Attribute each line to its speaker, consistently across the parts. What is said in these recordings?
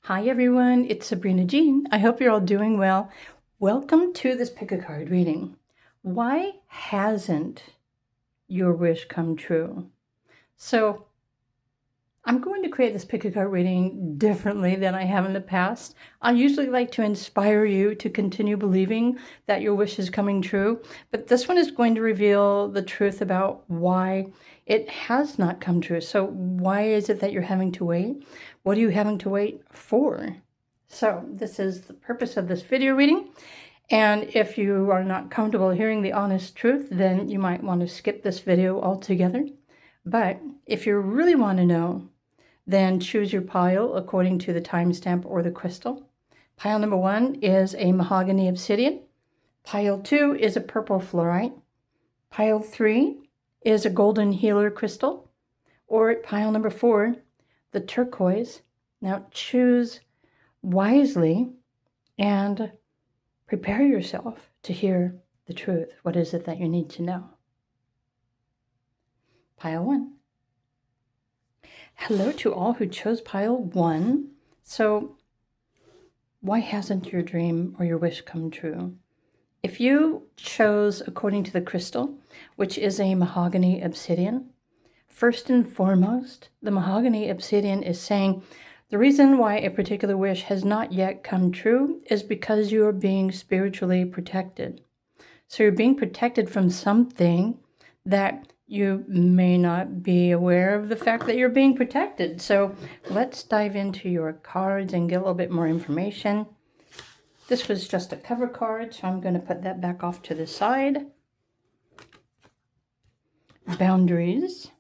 Speaker 1: Hi everyone, it's Sabrina Jean. I hope you're all doing well. Welcome to this pick a card reading. Why hasn't your wish come true? So I'm going to create this pick a card reading differently than I have in the past. I usually like to inspire you to continue believing that your wish is coming true, but this one is going to reveal the truth about why it has not come true. So why is it that you're having to wait? What are you having to wait for? So this is the purpose of this video reading. And if you are not comfortable hearing the honest truth, then you might want to skip this video altogether. But if you really want to know, then choose your pile according to the timestamp or the crystal. Pile number 1 is a Mahogany Obsidian. Pile 2 is a purple Fluorite. Pile 3 is a golden healer crystal. Or pile number 4, the Turquoise. Now choose wisely and prepare yourself to hear the truth. What is it that you need to know? Pile 1. Hello to all who chose pile 1. So why hasn't your dream or your wish come true? If you chose according to the crystal, which is a Mahogany Obsidian, first and foremost, the Mahogany Obsidian is saying the reason why a particular wish has not yet come true is because you are being spiritually protected. So you're being protected from something that you may not be aware of the fact that you're being protected. So let's dive into your cards and get a little bit more information. This was just a cover card, so I'm going to put that back off to the side. Boundaries.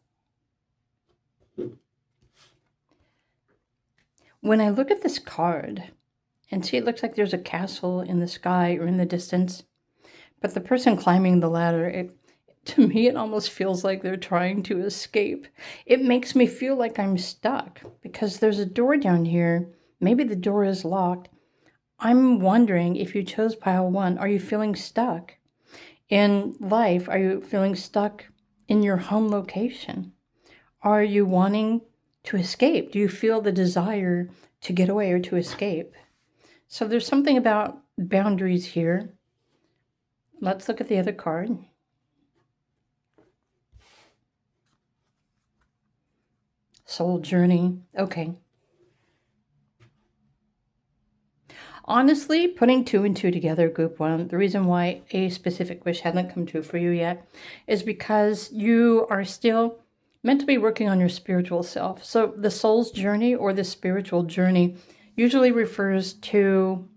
Speaker 1: When I look at this card and see, it looks like there's a castle in the sky or in the distance, but the person climbing the ladder, to me, it almost feels like they're trying to escape. It makes me feel like I'm stuck because there's a door down here. Maybe the door is locked. I'm wondering, if you chose pile 1, are you feeling stuck in life? Are you feeling stuck in your home location? Are you wanting to escape? Do you feel the desire to get away or to escape? So there's something about boundaries here. Let's look at the other card. Soul journey. Okay. Honestly, putting 2 and 2 together, group 1, the reason why a specific wish hasn't come true for you yet is because you are still meant to be working on your spiritual self. So the soul's journey or the spiritual journey usually refers to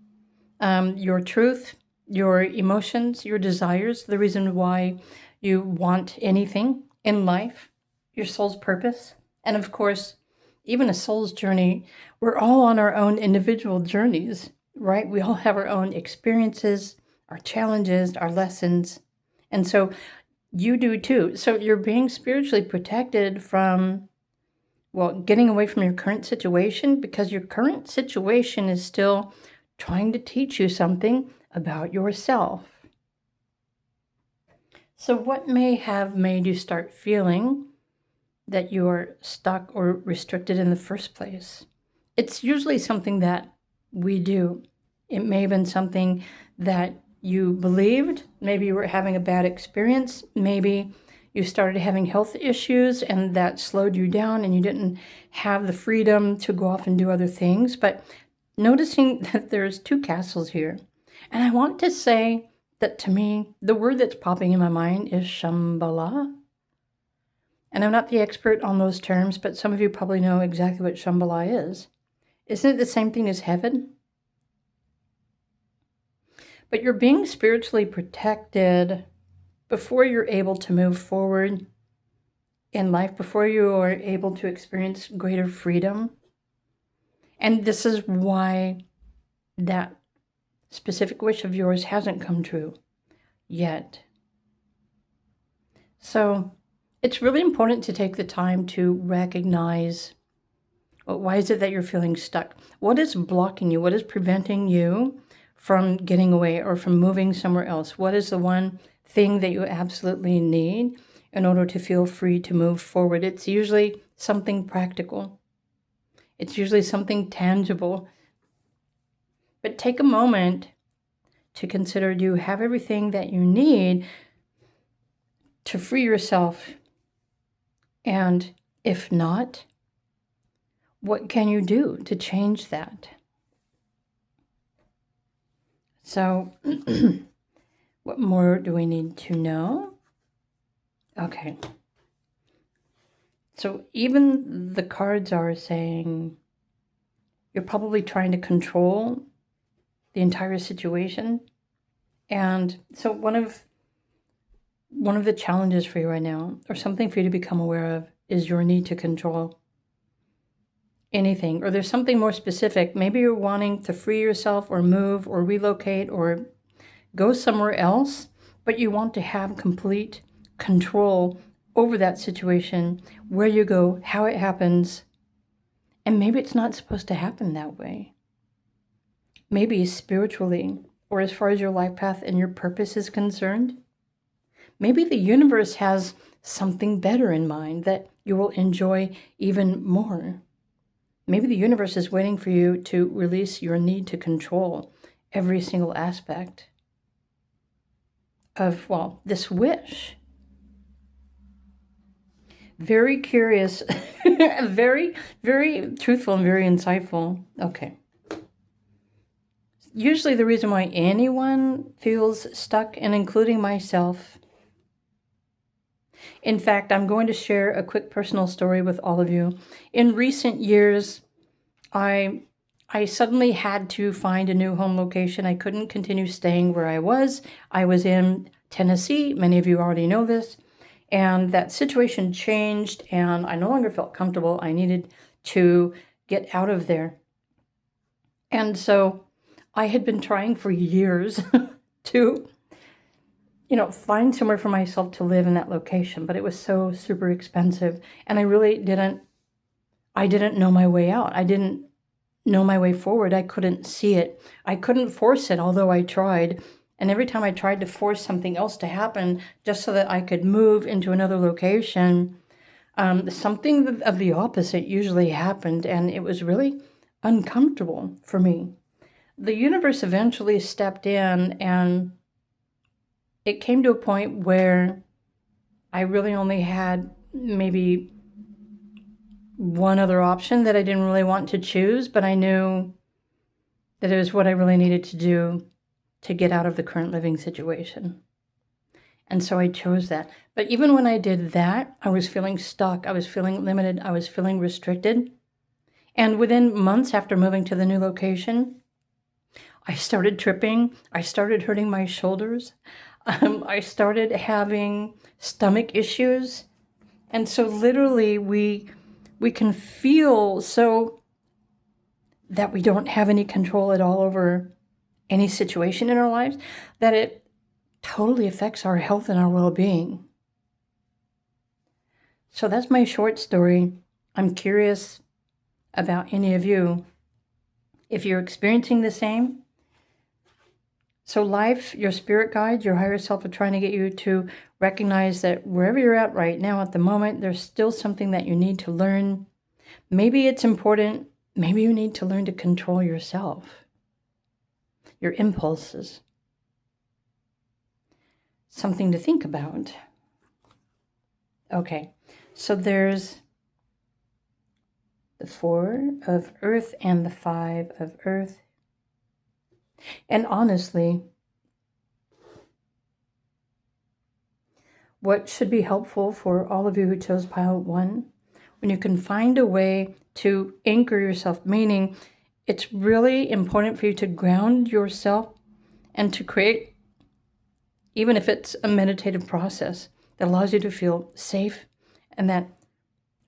Speaker 1: your truth, your emotions, your desires, the reason why you want anything in life, your soul's purpose. And of course, even a soul's journey, we're all on our own individual journeys, right? We all have our own experiences, our challenges, our lessons. And so you do too. So you're being spiritually protected from, well, getting away from your current situation because your current situation is still trying to teach you something about yourself. So what may have made you start feeling that you're stuck or restricted in the first place? It's usually something that we do. It may have been something that you believed. Maybe you were having a bad experience. Maybe you started having health issues and that slowed you down and you didn't have the freedom to go off and do other things. But noticing that there's 2 castles here. And I want to say that to me, the word that's popping in my mind is Shambhala. And I'm not the expert on those terms, but some of you probably know exactly what Shambhala is. Isn't it the same thing as heaven? But you're being spiritually protected before you're able to move forward in life, before you are able to experience greater freedom. And this is why that specific wish of yours hasn't come true yet. So it's really important to take the time to recognize, well, why is it that you're feeling stuck? What is blocking you? What is preventing you from getting away or from moving somewhere else? What is the one thing that you absolutely need in order to feel free to move forward? It's usually something practical. It's usually something tangible But take a moment to consider, do you have everything that you need to free yourself? And if not, what can you do to change that? So, what more do we need to know? Okay. So even the cards are saying you're probably trying to control the entire situation. And so one of the challenges for you right now, or something for you to become aware of, is your need to control anything. Or there's something more specific. Maybe you're wanting to free yourself or move or relocate or go somewhere else, but you want to have complete control over that situation, where you go, how it happens. And maybe it's not supposed to happen that way. Maybe spiritually, or as far as your life path and your purpose is concerned, maybe the universe has something better in mind that you will enjoy even more. Maybe the universe is waiting for you to release your need to control every single aspect of, well, this wish. Very curious, very, very truthful and very insightful. Okay. Usually the reason why anyone feels stuck, and including myself. In fact, I'm going to share a quick personal story with all of you. In recent years, I suddenly had to find a new home location. I couldn't continue staying where I was. I was in Tennessee. Many of you already know this. And that situation changed, and I no longer felt comfortable. I needed to get out of there. And so I had been trying for years to, find somewhere for myself to live in that location, but it was so super expensive. And I really didn't know my way out. I didn't know my way forward. I couldn't see it. I couldn't force it, although I tried. And every time I tried to force something else to happen just so that I could move into another location, something of the opposite usually happened, and it was really uncomfortable for me. The universe eventually stepped in, and it came to a point where I really only had maybe one other option that I didn't really want to choose, but I knew that it was what I really needed to do to get out of the current living situation. And so I chose that. But even when I did that, I was feeling stuck. I was feeling limited. I was feeling restricted. And within months after moving to the new location, I started tripping. I started hurting my shoulders. I started having stomach issues. And so literally we can feel so that we don't have any control at all over any situation in our lives, that it totally affects our health and our well-being. So that's my short story. I'm curious about any of you, if you're experiencing the same. So life, your spirit guides, your higher self are trying to get you to recognize that wherever you're at right now at the moment, there's still something that you need to learn. Maybe it's important. Maybe you need to learn to control yourself, your impulses. Something to think about. Okay, so there's the 4 of Earth and the 5 of Earth. And honestly, what should be helpful for all of you who chose pile 1, when you can find a way to anchor yourself, meaning it's really important for you to ground yourself and to create, even if it's a meditative process that allows you to feel safe, and that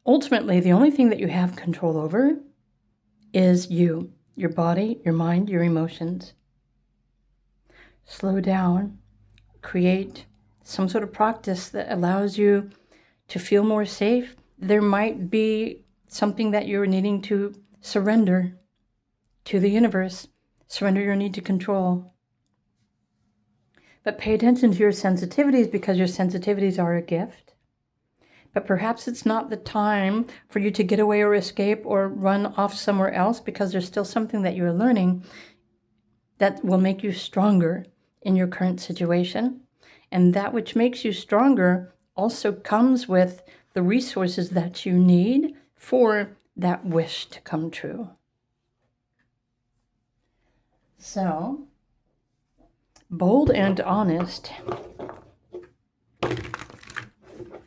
Speaker 1: ultimately the only thing that you have control over is you, your body, your mind, your emotions. Slow down, create some sort of practice that allows you to feel more safe. There might be something that you're needing to surrender to the universe, surrender your need to control. But pay attention to your sensitivities, because your sensitivities are a gift. But perhaps it's not the time for you to get away or escape or run off somewhere else, because there's still something that you're learning. that will make you stronger in your current situation. And that which makes you stronger also comes with the resources that you need for that wish to come true. So, bold and honest.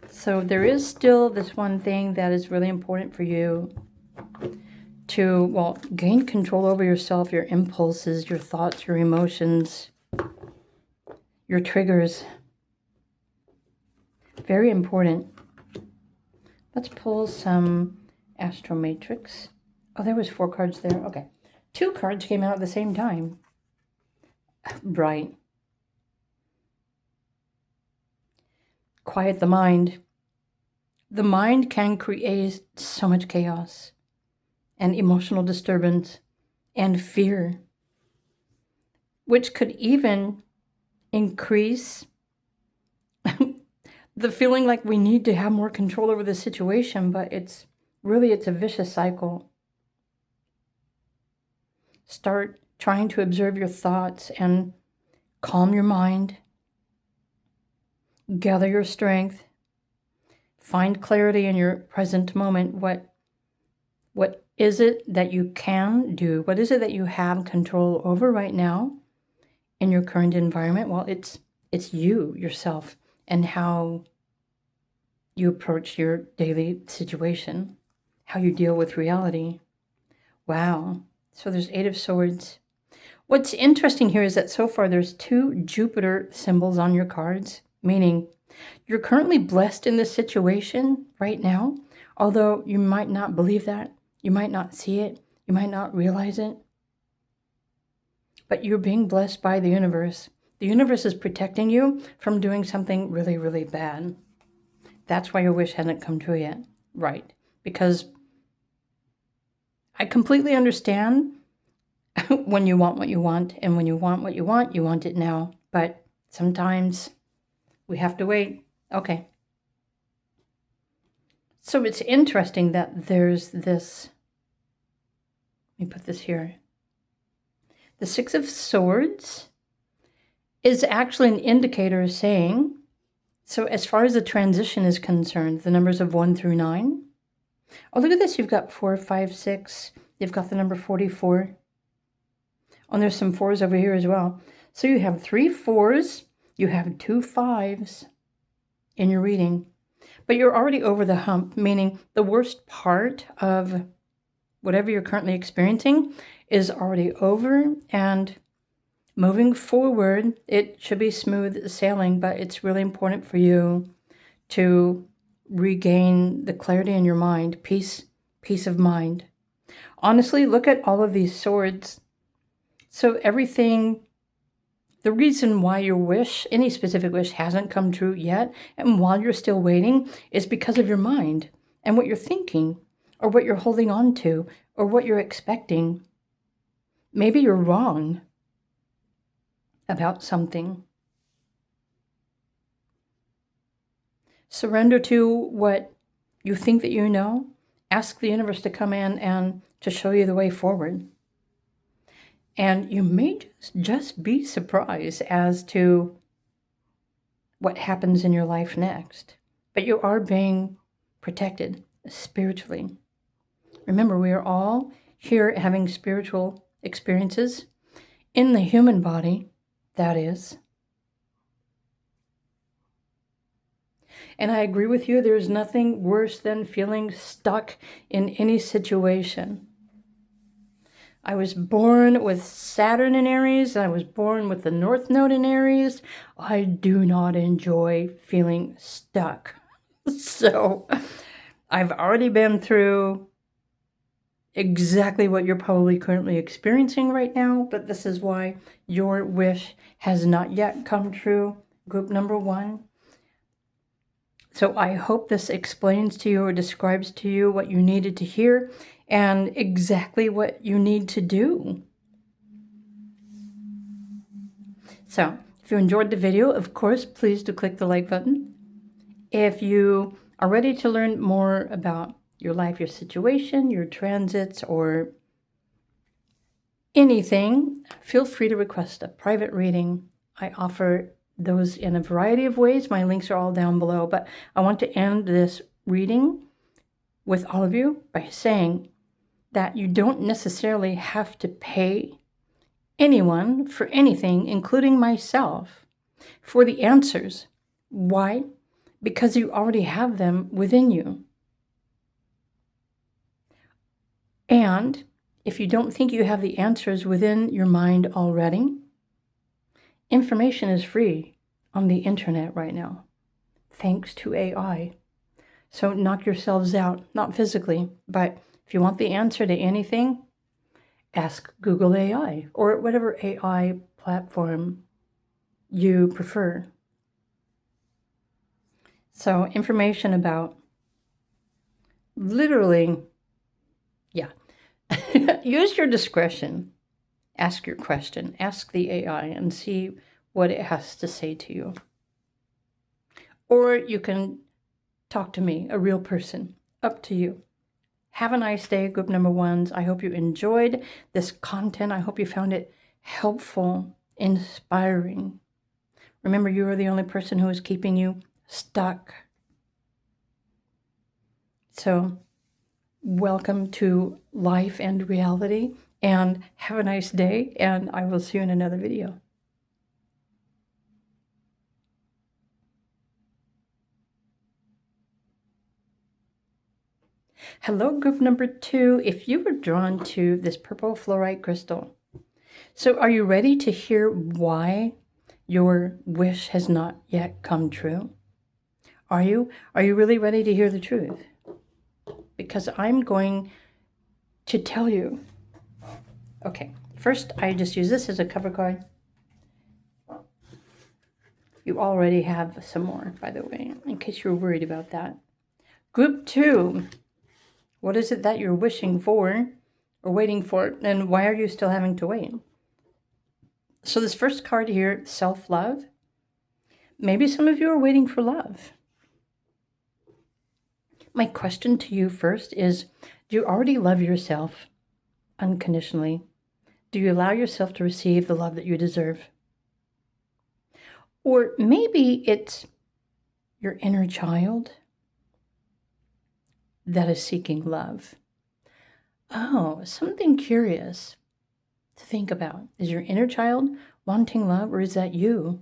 Speaker 1: So there is still this one thing that is really important for you to, well, gain control over yourself, your impulses, your thoughts, your emotions, your triggers. Very important. Let's pull some Astro Matrix. Oh, there was 4 cards there. Okay. 2 cards came out at the same time. Right. Quiet the mind. The mind can create so much chaos and emotional disturbance and fear, which could even increase the feeling like we need to have more control over the situation, but it's a vicious cycle. Start trying to observe your thoughts and calm your mind. Gather your strength. Find clarity in your present moment. What is it that you can do? What is it that you have control over right now in your current environment? Well, it's you, yourself, and how you approach your daily situation, how you deal with reality. Wow. So there's 8 of Swords. What's interesting here is that so far there's 2 Jupiter symbols on your cards, meaning you're currently blessed in this situation right now, although you might not believe that, you might not see it, you might not realize it, but you're being blessed by the universe. The universe is protecting you from doing something really, really bad. That's why your wish hasn't come true yet. Right. Because I completely understand when you want what you want, and when you want what you want it now. But sometimes we have to wait. Okay. So it's interesting that there's this. Let me put this here. The 6 of Swords is actually an indicator saying, so as far as the transition is concerned, the numbers of 1 through 9. Oh, look at this. You've got 4, 5, 6. You've got the number 44. Oh, and there's some 4s over here as well. So you have 3 4s. You have 2 5s in your reading. But you're already over the hump, meaning the worst part of whatever you're currently experiencing is already over, and moving forward, it should be smooth sailing, but it's really important for you to regain the clarity in your mind, peace of mind. Honestly, look at all of these swords. So everything, the reason why your wish, any specific wish, hasn't come true yet, and while you're still waiting, is because of your mind and what you're thinking, or what you're holding on to, or what you're expecting. Maybe you're wrong about something. Surrender to what you think that you know. Ask the universe to come in and to show you the way forward. And you may just be surprised as to what happens in your life next. But you are being protected spiritually. Remember, we are all here having spiritual experiences in the human body, that is. And I agree with you, there's nothing worse than feeling stuck in any situation. I was born with Saturn in Aries. I was born with the North Node in Aries. I do not enjoy feeling stuck. So I've already been through exactly what you're probably currently experiencing right now, but this is why your wish has not yet come true, group number 1. So I hope this explains to you or describes to you what you needed to hear and exactly what you need to do. So if you enjoyed the video, of course, please do click the like button. If you are ready to learn more about your life, your situation, your transits, or anything, feel free to request a private reading. I offer those in a variety of ways. My links are all down below, but I want to end this reading with all of you by saying that you don't necessarily have to pay anyone for anything, including myself, for the answers. Why? Because you already have them within you. And if you don't think you have the answers within your mind already, information is free on the internet right now, thanks to AI. So knock yourselves out, not physically, but if you want the answer to anything, ask Google AI or whatever AI platform you prefer. So information about literally, yeah. Use your discretion. Ask your question. Ask the AI and see what it has to say to you. Or you can talk to me, a real person. Up to you. Have a nice day, group number ones. I hope you enjoyed this content. I hope you found it helpful, inspiring. Remember, you are the only person who is keeping you stuck. So, welcome to life and reality, and have a nice day, and I will see you in another video. Hello, group number 2. If you were drawn to this purple fluorite crystal, so are you ready to hear why your wish has not yet come true? Are you? Are you really ready to hear the truth? Because I'm going to tell you. Okay, first I just use this as a cover card. You already have some more, by the way, in case you're worried about that. Group 2. What is it that you're wishing for or waiting for, and why are you still having to wait? So this first card here, self-love. Maybe some of you are waiting for love. My question to you first is, do you already love yourself unconditionally? Do you allow yourself to receive the love that you deserve? Or maybe it's your inner child that is seeking love. Oh, something curious to think about. Is your inner child wanting love, or is that you?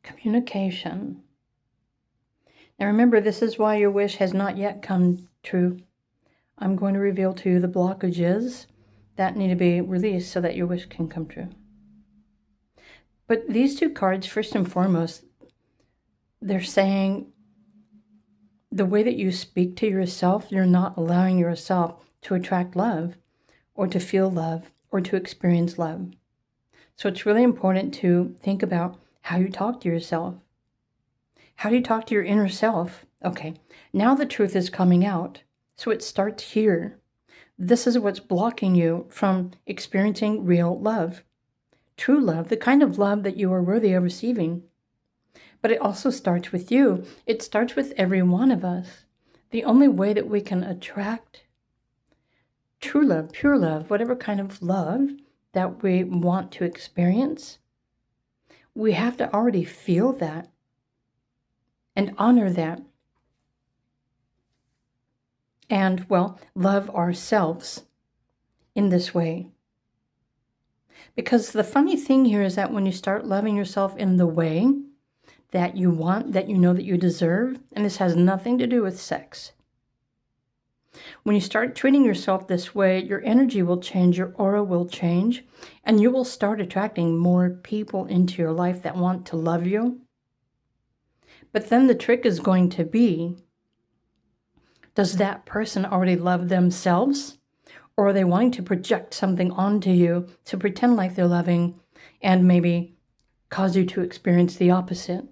Speaker 1: Communication. Now remember, this is why your wish has not yet come true. I'm going to reveal to you the blockages that need to be released so that your wish can come true. But these two cards, first and foremost, they're saying the way that you speak to yourself, you're not allowing yourself to attract love or to feel love or to experience love. So it's really important to think about how you talk to yourself. How do you talk to your inner self? Okay, now the truth is coming out. So it starts here. This is what's blocking you from experiencing real love. True love, the kind of love that you are worthy of receiving. But it also starts with you. It starts with every one of us. The only way that we can attract true love, pure love, whatever kind of love that we want to experience, we have to already feel that and honor that. And, well, love ourselves in this way. Because the funny thing here is that when you start loving yourself in the way that you want, that you know that you deserve, and this has nothing to do with sex. When you start treating yourself this way, your energy will change, your aura will change, and you will start attracting more people into your life that want to love you. But then the trick is going to be, does that person already love themselves? Or are they wanting to project something onto you to pretend like they're loving and maybe cause you to experience the opposite?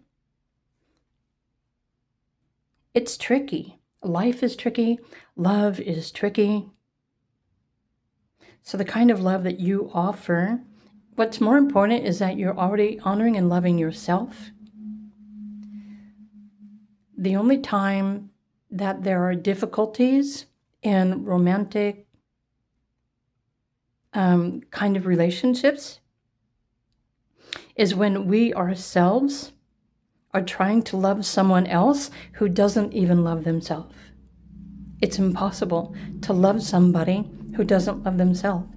Speaker 1: It's tricky. Life is tricky. Love is tricky. So the kind of love that you offer, what's more important is that you're already honoring and loving yourself. The only time that there are difficulties in romantic kind of relationships is when we ourselves are trying to love someone else who doesn't even love themselves. It's impossible to love somebody who doesn't love themselves.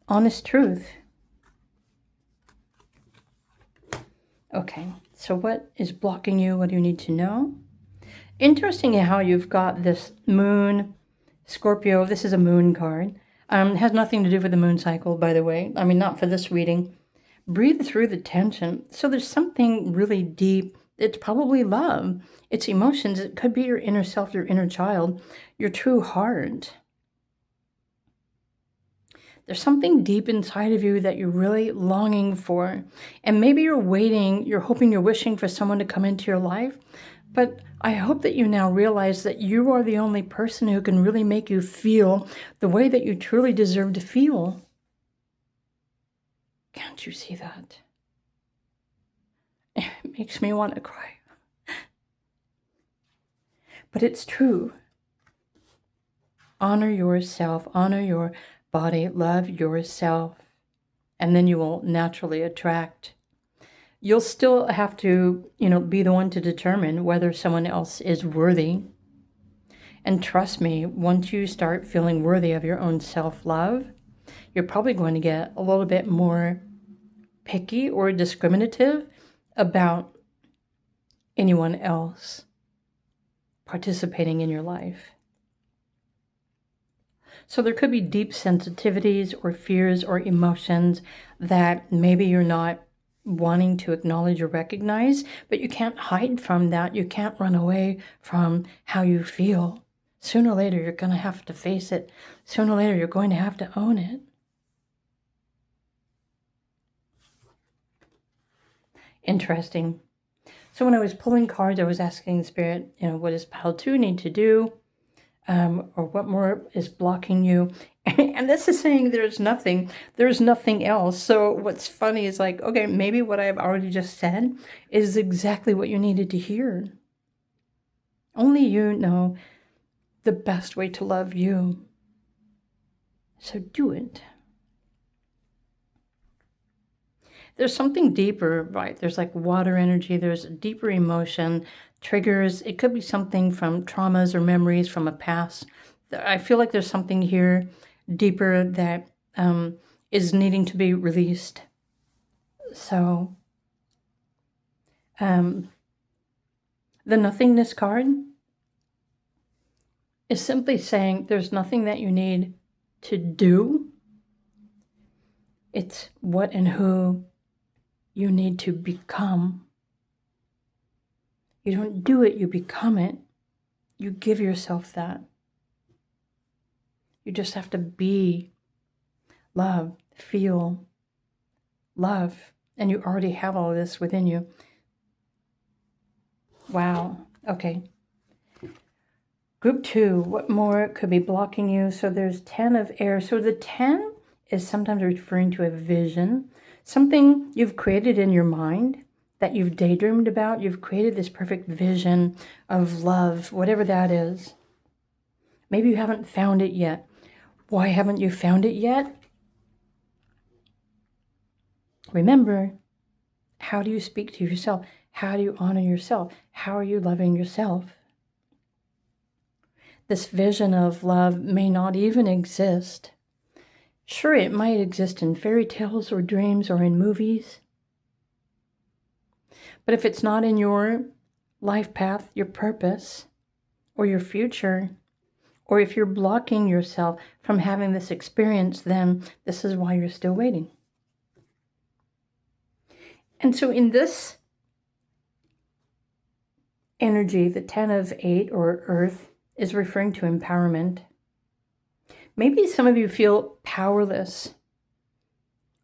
Speaker 1: Honest truth. Okay, so what is blocking you? What do you need to know? Interesting how you've got this moon, Scorpio. This is a moon card. It has nothing to do with the moon cycle, by the way. I mean, not for this reading. Breathe through the tension. So there's something really deep. It's probably love. It's emotions. It could be your inner self, your inner child, your true heart. There's something deep inside of you that you're really longing for. And maybe you're waiting, you're hoping, you're wishing for someone to come into your life. But I hope that you now realize that you are the only person who can really make you feel the way that you truly deserve to feel. Can't you see that? It makes me want to cry. But it's true. Honor yourself, honor your body, love yourself, and then you will naturally attract. You'll still have to, be the one to determine whether someone else is worthy. And trust me, once you start feeling worthy of your own self-love, you're probably going to get a little bit more picky or discriminative about anyone else participating in your life. So there could be deep sensitivities or fears or emotions that maybe you're not wanting to acknowledge or recognize, but you can't hide from that. You can't run away from how you feel. Sooner or later, you're going to have to face it. Sooner or later, you're going to have to own it. Interesting. So when I was pulling cards, I was asking the Spirit, what does pile 2 need to do? Or what more is blocking you? And this is saying there's nothing else. So what's funny is like, okay, maybe what I've already just said is exactly what you needed to hear. Only you know the best way to love you. So do it. There's something deeper, right? There's like water energy. There's a deeper emotion, triggers. It could be something from traumas or memories from a past. I feel like there's something here deeper that is needing to be released. So the nothingness card is simply saying there's nothing that you need to do. It's what and who you need to become. You don't do it, you become it. You give yourself that. You just have to be love, feel love, and you already have all this within you. Wow. Okay. Group 2, what more could be blocking you? So there's 10 of air. So the 10 is sometimes referring to a vision, something you've created in your mind that you've daydreamed about. You've created this perfect vision of love, whatever that is. Maybe you haven't found it yet. Why haven't you found it yet? Remember, how do you speak to yourself? How do you honor yourself? How are you loving yourself? This vision of love may not even exist. Sure, it might exist in fairy tales or dreams or in movies. But if it's not in your life path, your purpose, or your future, or if you're blocking yourself from having this experience, then this is why you're still waiting. And so in this energy, the 10 of 8 or earth is referring to empowerment. Maybe some of you feel powerless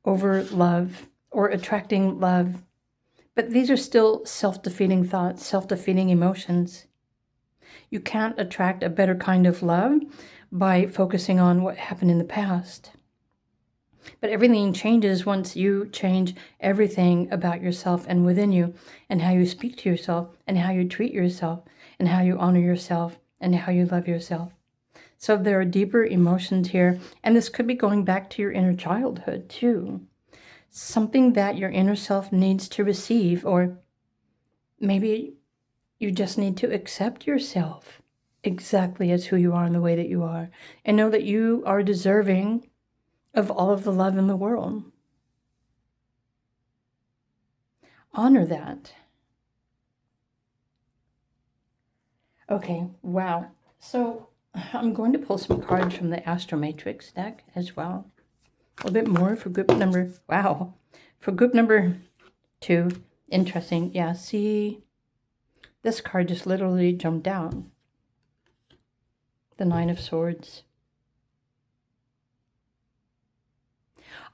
Speaker 1: over love or attracting love, but these are still self-defeating thoughts, self-defeating emotions. You can't attract a better kind of love by focusing on what happened in the past. But everything changes once you change everything about yourself and within you, and how you speak to yourself, and how you treat yourself, and how you honor yourself, and how you love yourself. So there are deeper emotions here, and this could be going back to your inner childhood too. Something that your inner self needs to receive, or maybe you just need to accept yourself exactly as who you are and the way that you are, and know that you are deserving of all of the love in the world. Honor that. Okay, wow. So I'm going to pull some cards from the Astro Matrix deck as well. A little bit more for group number, wow. For group number 2, interesting. Yeah, see, this card just literally jumped down. The Nine of Swords.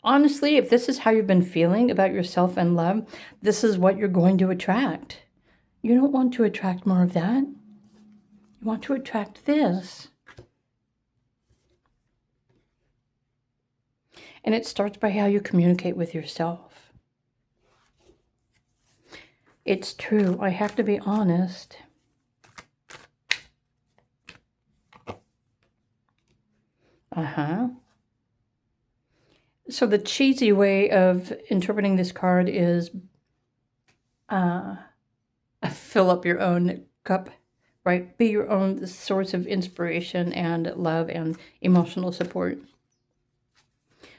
Speaker 1: Honestly, if this is how you've been feeling about yourself and love, this is what you're going to attract. You don't want to attract more of that. You want to attract this. And it starts by how you communicate with yourself. It's true. I have to be honest. So the cheesy way of interpreting this card is fill up your own cup, right? Be your own source of inspiration and love and emotional support.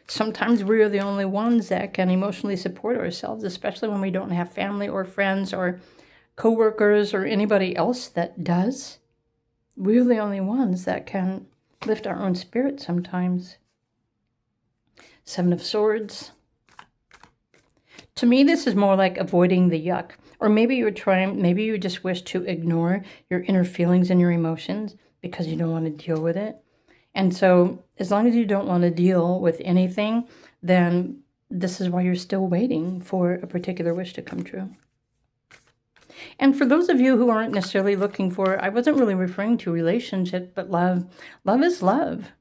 Speaker 1: Sometimes we're the only ones that can emotionally support ourselves, especially when we don't have family or friends or coworkers or anybody else that does. We're the only ones that can lift our own spirit sometimes. Seven of Swords. To me, this is more like avoiding the yuck. Or maybe maybe you just wish to ignore your inner feelings and your emotions because you don't want to deal with it. And so as long as you don't want to deal with anything, then this is why you're still waiting for a particular wish to come true. And for those of you who aren't necessarily looking for, I wasn't really referring to relationship, but love. Love is love.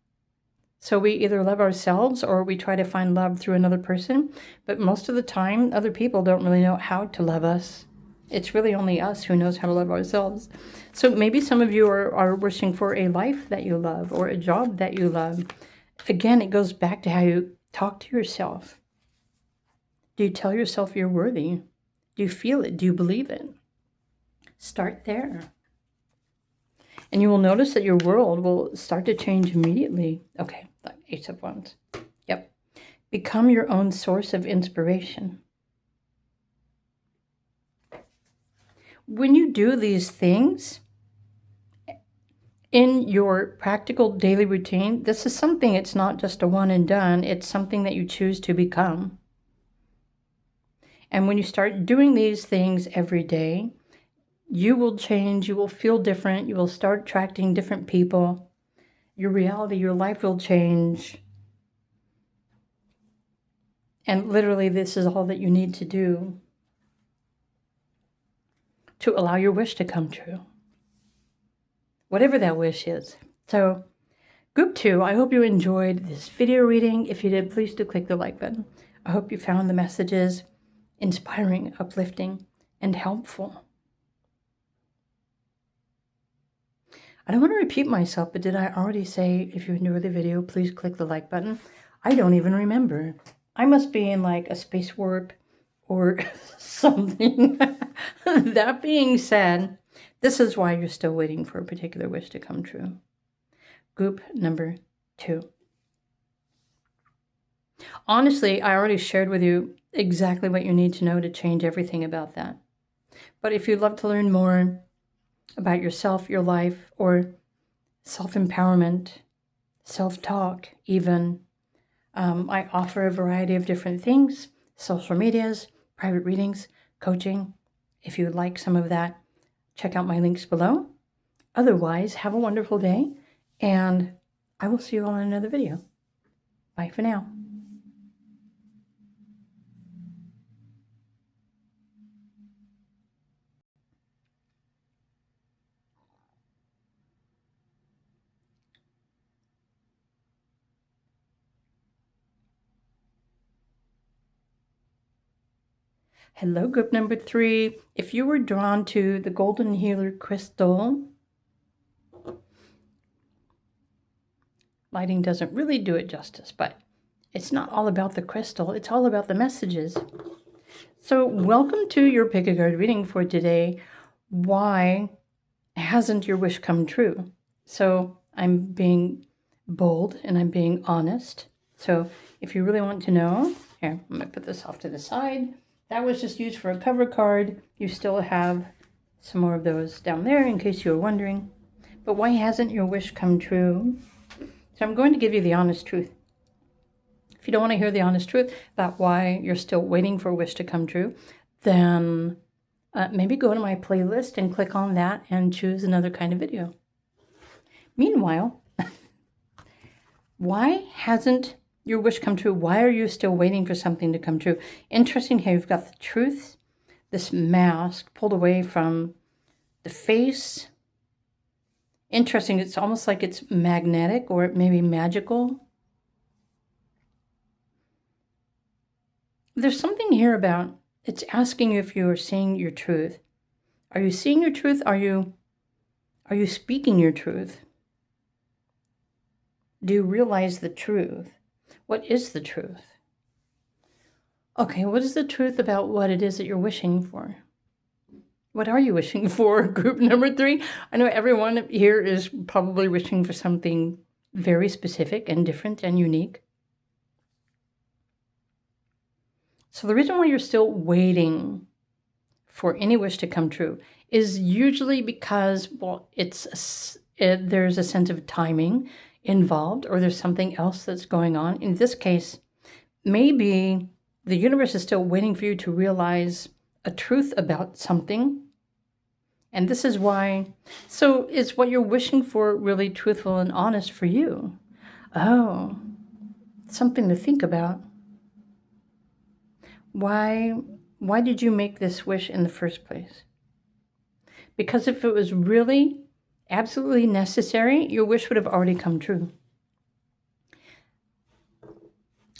Speaker 1: So we either love ourselves or we try to find love through another person. But most of the time, other people don't really know how to love us. It's really only us who knows how to love ourselves. So maybe some of you are wishing for a life that you love or a job that you love. Again, it goes back to how you talk to yourself. Do you tell yourself you're worthy? Do you feel it? Do you believe it? Start there. And you will notice that your world will start to change immediately. Okay, the Ace of Wands. Yep. Become your own source of inspiration. When you do these things in your practical daily routine, this is something, it's not just a one and done. It's something that you choose to become. And when you start doing these things every day, you will change, you will feel different, you will start attracting different people. Your reality, your life will change. And literally, this is all that you need to do to allow your wish to come true. Whatever that wish is. So, group 2, I hope you enjoyed this video reading. If you did, please do click the like button. I hope you found the messages inspiring, uplifting, and helpful. I don't want to repeat myself, but did I already say if you enjoyed the video, please click the like button? I don't even remember. I must be in like a space warp or something. That being said, this is why you're still waiting for a particular wish to come true. Group number 2. Honestly, I already shared with you exactly what you need to know to change everything about that. But if you'd love to learn more about yourself, your life, or self-empowerment, self-talk even, I offer a variety of different things: social medias, private readings, coaching. If you would like some of that, check out my links below. Otherwise, have a wonderful day, and I will see you all in another video. Bye for now. Hello, group number 3. If you were drawn to the Golden Healer Crystal, Lighting doesn't really do it justice, but it's not all about the crystal. It's all about the messages. So welcome to your pick a card reading for today. Why hasn't your wish come true? So I'm being bold and I'm being honest. So if you really want to know, here, I'm going to put this off to the side. That was just used for a cover card. You still have some more of those down there in case you were wondering. But why hasn't your wish come true? So I'm going to give you the honest truth. If you don't want to hear the honest truth about why you're still waiting for a wish to come true, then maybe go to my playlist and click on that and choose another kind of video. Meanwhile, why hasn't your wish come true? Why are you still waiting for something to come true? Interesting how you've got the truth, this mask pulled away from the face. Interesting, it's almost like it's magnetic or maybe magical. There's something here about, it's asking you if you are seeing your truth. Are you seeing your truth? Are you speaking your truth? Do you realize the truth? What is the truth? Okay, what is the truth about what it is that you're wishing for? What are you wishing for? Group number 3. I know everyone here is probably wishing for something very specific and different and unique. So the reason why you're still waiting for any wish to come true is usually because, well, there's a sense of timing involved, or there's something else that's going on. In this case, maybe the universe is still waiting for you to realize a truth about something. And this is why, so is what you're wishing for really truthful and honest for you? Oh, something to think about. Why did you make this wish in the first place? Because if it was really absolutely necessary, your wish would have already come true.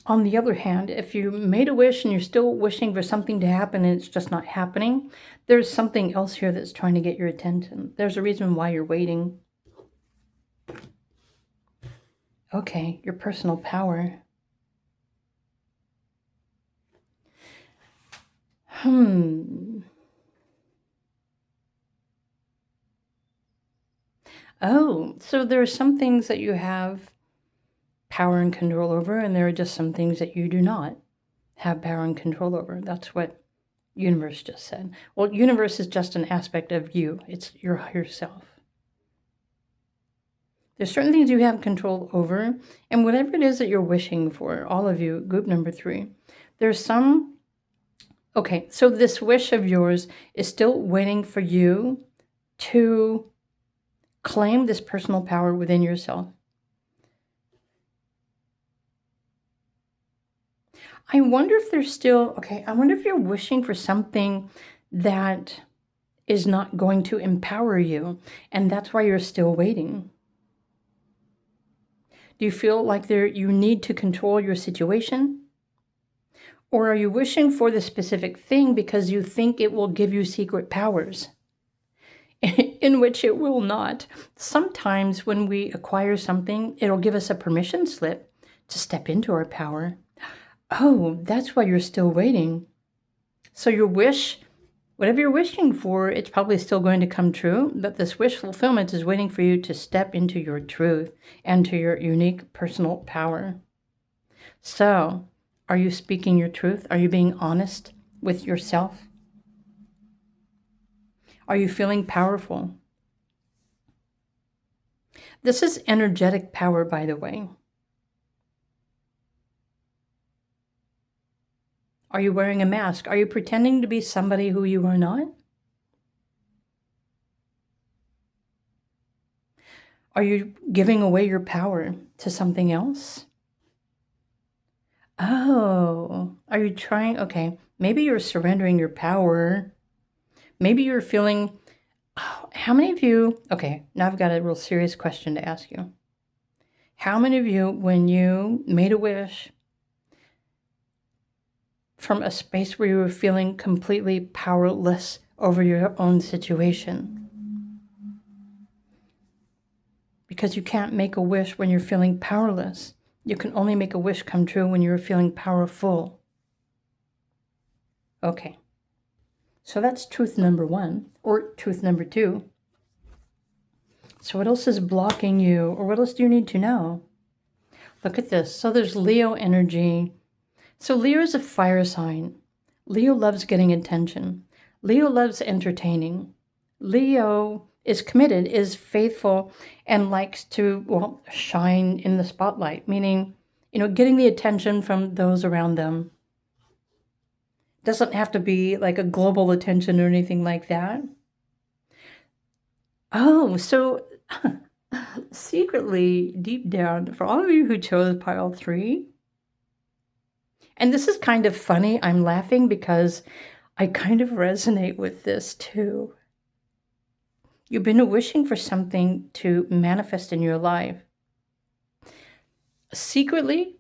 Speaker 1: On the other hand, if you made a wish and you're still wishing for something to happen and it's just not happening, there's something else here that's trying to get your attention. There's a reason why you're waiting. Okay, your personal power. Oh, so there are some things that you have power and control over, and there are just some things that you do not have power and control over. That's what universe just said. Well, universe is just an aspect of you. It's your higher self. There's certain things you have control over, and whatever it is that you're wishing for, all of you, group number 3, there's some. Okay, so this wish of yours is still waiting for you to claim this personal power within yourself. I wonder if there's still, I wonder if you're wishing for something that is not going to empower you, and that's why you're still waiting. Do you feel like you need to control your situation? Or are you wishing for the specific thing because you think it will give you secret powers, in which it will not? Sometimes when we acquire something, it'll give us a permission slip to step into our power. Oh, that's why you're still waiting. So your wish, whatever you're wishing for, it's probably still going to come true, but this wish fulfillment is waiting for you to step into your truth and to your unique personal power. So, are you speaking your truth? Are you being honest with yourself? Are you feeling powerful? This is energetic power, by the way. Are you wearing a mask? Are you pretending to be somebody who you are not? Are you giving away your power to something else? Oh, are you trying? Okay, maybe you're surrendering your power. Maybe you're feeling, how many of you, okay, now I've got a real serious question to ask you. How many of you, when you made a wish from a space where you were feeling completely powerless over your own situation, because you can't make a wish when you're feeling powerless. You can only make a wish come true when you're feeling powerful. Okay, so that's truth number 1, or truth number 2. So what else is blocking you, or what else do you need to know? Look at this. So there's Leo energy. So Leo is a fire sign. Leo loves getting attention. Leo loves entertaining. Leo is committed, is faithful, and likes to, well, shine in the spotlight, meaning, getting the attention from those around them. Doesn't have to be like a global attention or anything like that. Oh, so secretly, deep down, for all of you who chose pile 3, and this is kind of funny, I'm laughing because I kind of resonate with this too. You've been wishing for something to manifest in your life. Secretly,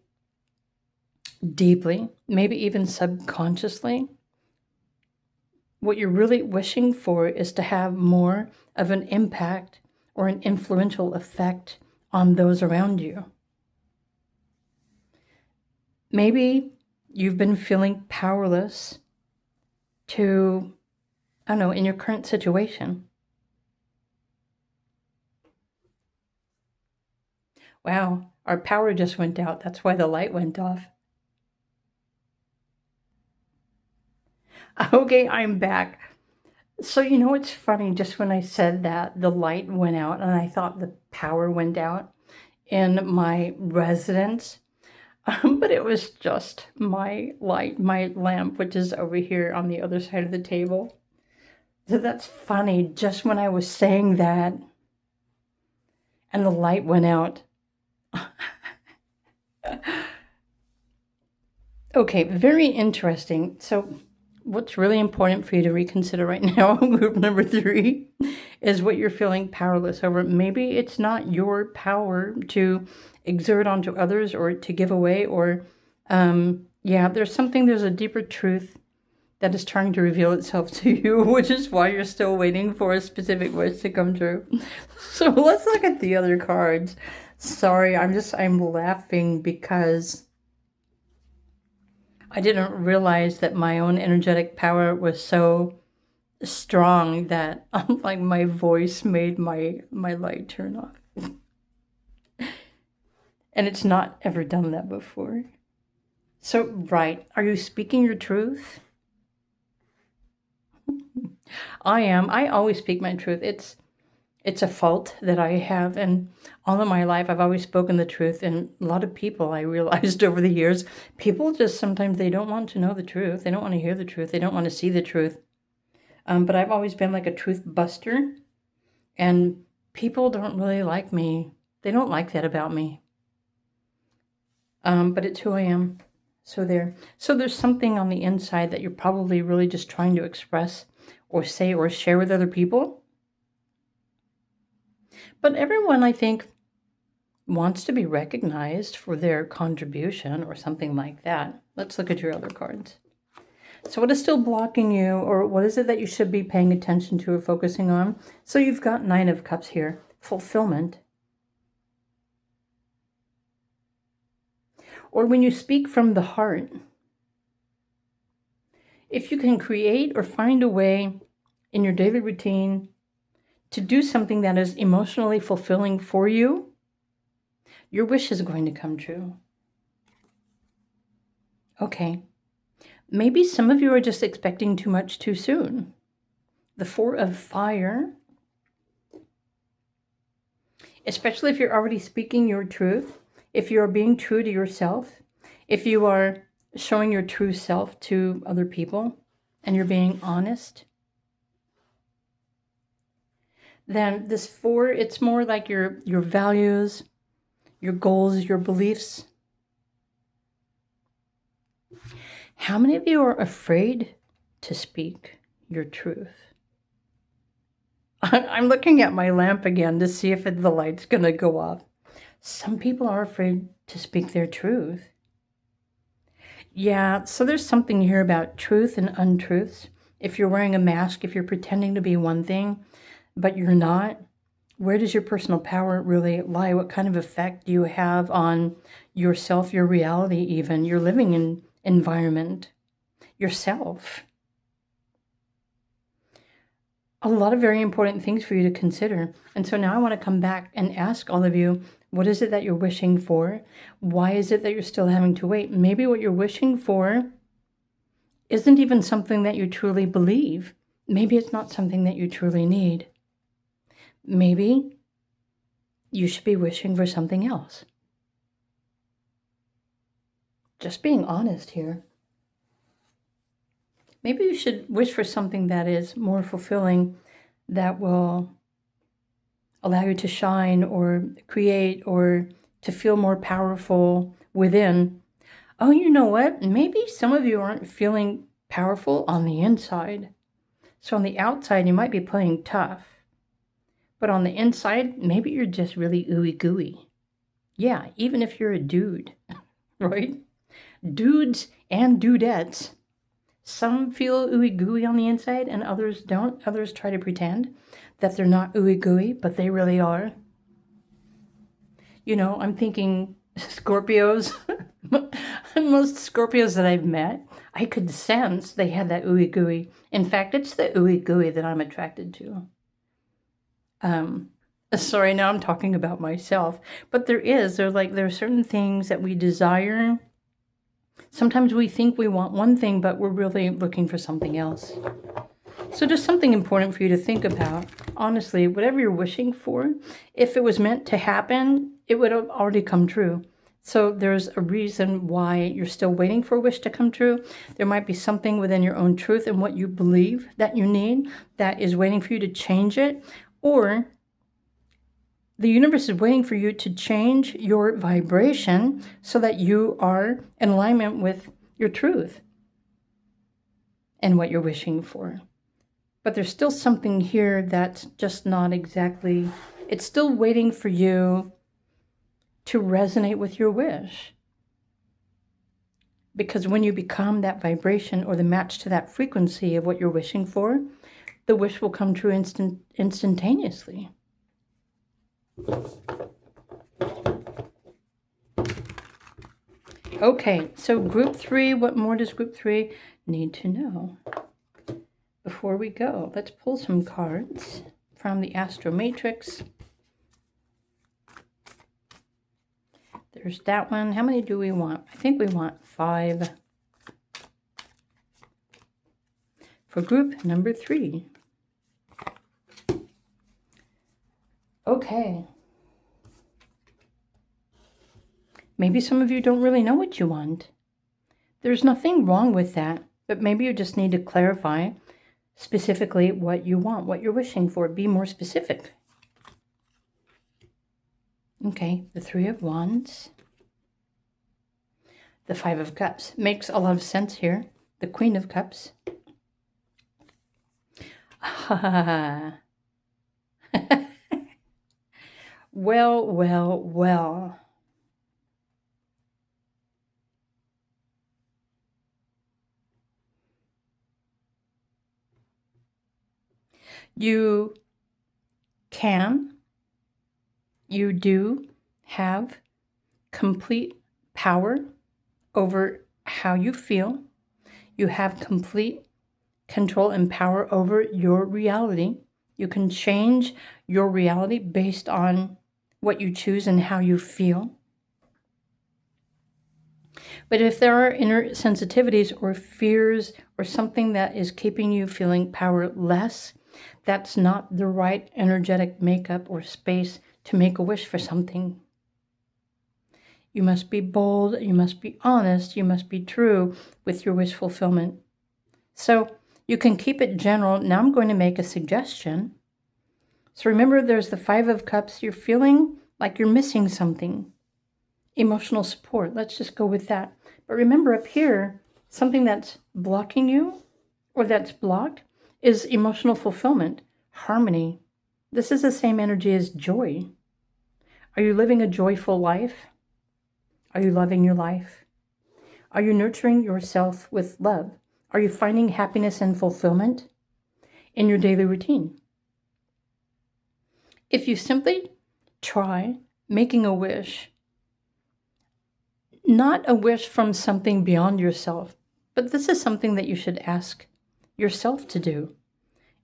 Speaker 1: deeply, maybe even subconsciously, what you're really wishing for is to have more of an impact or an influential effect on those around you. Maybe you've been feeling powerless to, I don't know, in your current situation. Wow, our power just went out. That's why the light went off. Okay, I'm back. So, it's funny, just when I said that, the light went out and I thought the power went out in my residence. But it was just my light, my lamp, which is over here on the other side of the table. So that's funny, just when I was saying that and the light went out. Okay, very interesting. So what's really important for you to reconsider right now, group number 3, is what you're feeling powerless over. Maybe it's not your power to exert onto others or to give away, or there's a deeper truth that is trying to reveal itself to you, which is why you're still waiting for a specific wish to come true. So let's look at the other cards. Sorry, I'm laughing because I didn't realize that my own energetic power was so strong that like my voice made my light turn off. And it's not ever done that before. So, right, are you speaking your truth? I am. I always speak my truth. It's a fault that I have, and all of my life I've always spoken the truth. And a lot of people, I realized over the years, people just sometimes they don't want to know the truth. They don't want to hear the truth. They don't want to see the truth. But I've always been like a truth buster, and people don't really like me. They don't like that about me. But it's who I am. So there's something on the inside that you're probably really just trying to express or say or share with other people. But everyone, I think, wants to be recognized for their contribution or something like that. Let's look at your other cards. So what is still blocking you, or what is it that you should be paying attention to or focusing on? So you've got 9 of Cups here. Fulfillment. Or when you speak from the heart. If you can create or find a way in your daily routine to do something that is emotionally fulfilling for you, your wish is going to come true. Okay. Maybe some of you are just expecting too much too soon. The 4 of Fire. Especially if you're already speaking your truth, if you're being true to yourself, if you are showing your true self to other people, and you're being honest, then this 4, it's more like your values, your goals, your beliefs. How many of you are afraid to speak your truth? I'm looking at my lamp again to see if the light's going to go off. Some people are afraid to speak their truth. Yeah, so there's something here about truth and untruths. If you're wearing a mask, if you're pretending to be one thing, but you're not, Where does your personal power really lie? What kind of effect do you have on yourself, your reality even, your living environment, yourself? A lot of very important things for you to consider. And so now I want to come back and ask all of you, what is it that you're wishing for? Why is it that you're still having to wait? Maybe what you're wishing for isn't even something that you truly believe. Maybe it's not something that you truly need. Maybe you should be wishing for something else. Just being honest here. Maybe you should wish for something that is more fulfilling, that will allow you to shine or create or to feel more powerful within. Oh, you know what? Maybe some of you aren't feeling powerful on the inside. So on the outside, you might be playing tough. But on the inside, maybe you're just really ooey gooey. Yeah, even if you're a dude, right? Dudes and dudettes. Some feel ooey gooey on the inside and others don't. Others try to pretend that they're not ooey gooey, but they really are. You know, I'm thinking Scorpios. Most Scorpios that I've met, I could sense they had that ooey gooey. In fact, it's the ooey gooey that I'm attracted to. Sorry, now I'm talking about myself, but there are certain things that we desire. Sometimes we think we want one thing, but we're really looking for something else. So just something important for you to think about. Honestly, whatever you're wishing for, if it was meant to happen, it would have already come true. So there's a reason why you're still waiting for a wish to come true. There might be something within your own truth and what you believe that you need that is waiting for you to change it. Or the universe is waiting for you to change your vibration so that you are in alignment with your truth and what you're wishing for. But there's still something here that's just not exactly, it's still waiting for you to resonate with your wish. Because when you become that vibration or the match to that frequency of what you're wishing for, the wish will come true instantaneously. Okay, so group 3, what more does group 3 need to know? Before we go, let's pull some cards from the Astro Matrix. There's that one. How many do we want? I think we want 5. For group number 3. Okay. Maybe some of you don't really know what you want. There's nothing wrong with that, but maybe you just need to clarify specifically what you want, what you're wishing for. Be more specific. Okay, the 3 of Wands. The 5 of Cups. Makes a lot of sense here. The Queen of Cups. Well, well, well. You do have complete power over how you feel. You have complete control and power over your reality. You can change your reality based on what you choose and how you feel. But if there are inner sensitivities or fears or something that is keeping you feeling powerless, that's not the right energetic makeup or space to make a wish for something. You must be bold, you must be honest, you must be true with your wish fulfillment. So you can keep it general. Now I'm going to make a suggestion. So remember, there's the 5 of Cups. You're feeling like you're missing something. Emotional support. Let's just go with that. But remember up here, something that's blocking you or that's blocked is emotional fulfillment, harmony. This is the same energy as joy. Are you living a joyful life? Are you loving your life? Are you nurturing yourself with love? Are you finding happiness and fulfillment in your daily routine? If you simply try making a wish, not a wish from something beyond yourself, but this is something that you should ask yourself to do.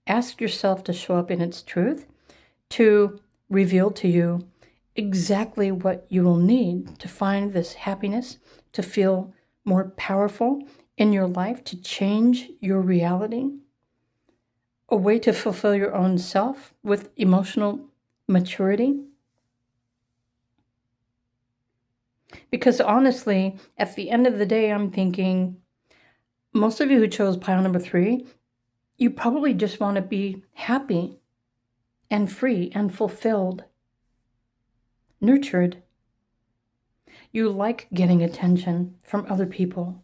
Speaker 1: Ask yourself to show up in its truth, to reveal to you exactly what you will need to find this happiness, to feel more powerful in your life, to change your reality, a way to fulfill your own self with emotional maturity. Because honestly, at the end of the day, I'm thinking, most of you who chose pile number 3, you probably just want to be happy and free and fulfilled, nurtured. You like getting attention from other people.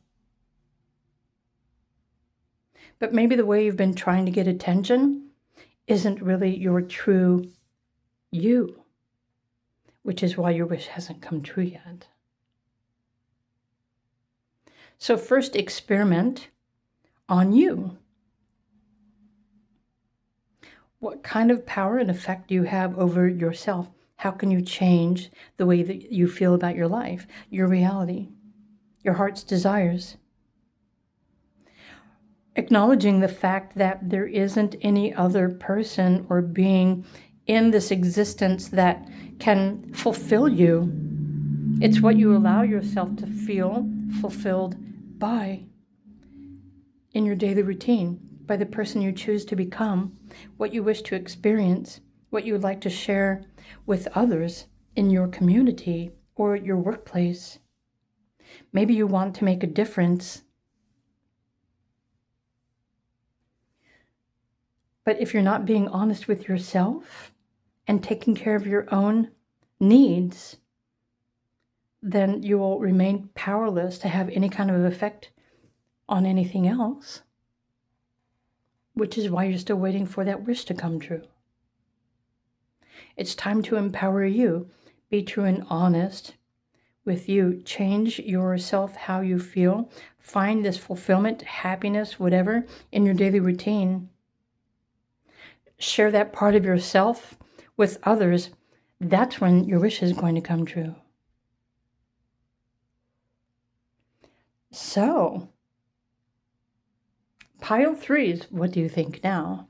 Speaker 1: But maybe the way you've been trying to get attention isn't really your true you, which is why your wish hasn't come true yet. So first, experiment on you. What kind of power and effect do you have over yourself? How can you change the way that you feel about your life, your reality, your heart's desires? Acknowledging the fact that there isn't any other person or being in this existence that can fulfill you. It's what you allow yourself to feel fulfilled by in your daily routine, by the person you choose to become, what you wish to experience, what you would like to share with others in your community or your workplace. Maybe you want to make a difference. But if you're not being honest with yourself and taking care of your own needs, then you will remain powerless to have any kind of effect on anything else, which is why you're still waiting for that wish to come true. It's time to empower you. Be true and honest with you. Change yourself, how you feel. Find this fulfillment, happiness, whatever, in your daily routine. Share that part of yourself with others. That's when your wish is going to come true. So, pile 3s, what do you think now?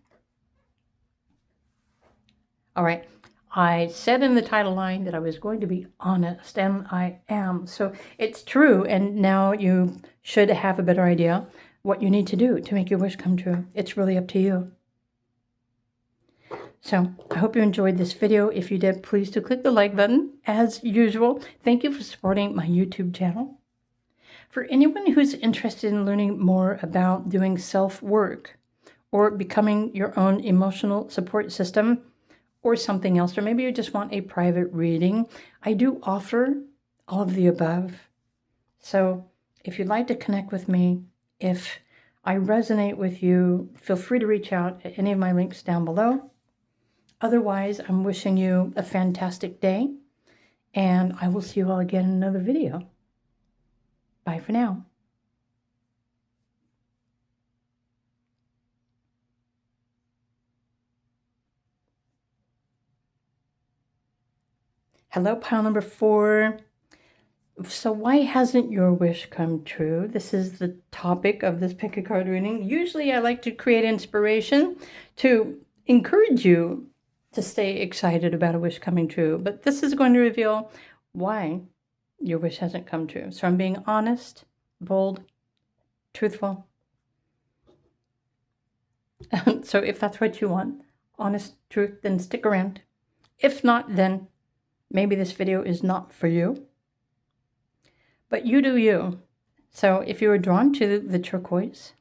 Speaker 1: All right, I said in the title line that I was going to be honest, and I am. So it's true, and now you should have a better idea what you need to do to make your wish come true. It's really up to you. So I hope you enjoyed this video. If you did, please do click the like button. As usual, thank you for supporting my YouTube channel. For anyone who's interested in learning more about doing self-work or becoming your own emotional support system or something else, or maybe you just want a private reading, I do offer all of the above. So if you'd like to connect with me, if I resonate with you, feel free to reach out at any of my links down below. Otherwise, I'm wishing you a fantastic day, and I will see you all again in another video. Bye for now. Hello, pile number 4. So why hasn't your wish come true? This is the topic of this pick a card reading. Usually I like to create inspiration to encourage you to stay excited about a wish coming true. But this is going to reveal why your wish hasn't come true. So I'm being honest, bold, truthful. So if that's what you want, honest truth, then stick around. If not, then maybe this video is not for you. But you do you. So if you were drawn to the turquoise,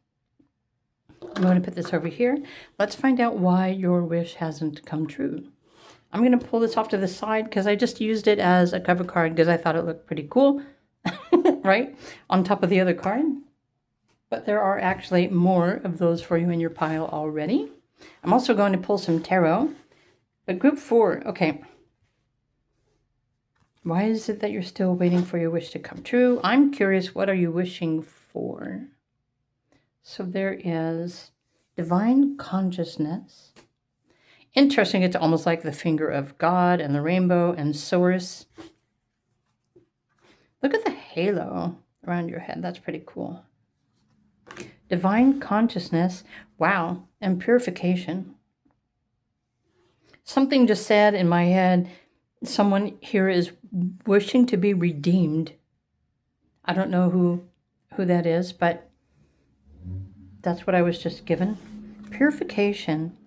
Speaker 1: I'm going to put this over here. Let's find out why your wish hasn't come true. I'm going to pull this off to the side because I just used it as a cover card because I thought it looked pretty cool, right? On top of the other card. But there are actually more of those for you in your pile already. I'm also going to pull some tarot. But group 4, okay. Why is it that you're still waiting for your wish to come true? I'm curious, what are you wishing for? So there is divine consciousness, Interesting, it's almost like the finger of God and the rainbow and source. Look at the halo around your head. That's pretty cool. Divine consciousness. Wow. And purification. Something just said in my head, someone here is wishing to be redeemed. I don't know who that is, but that's what I was just given. Purification.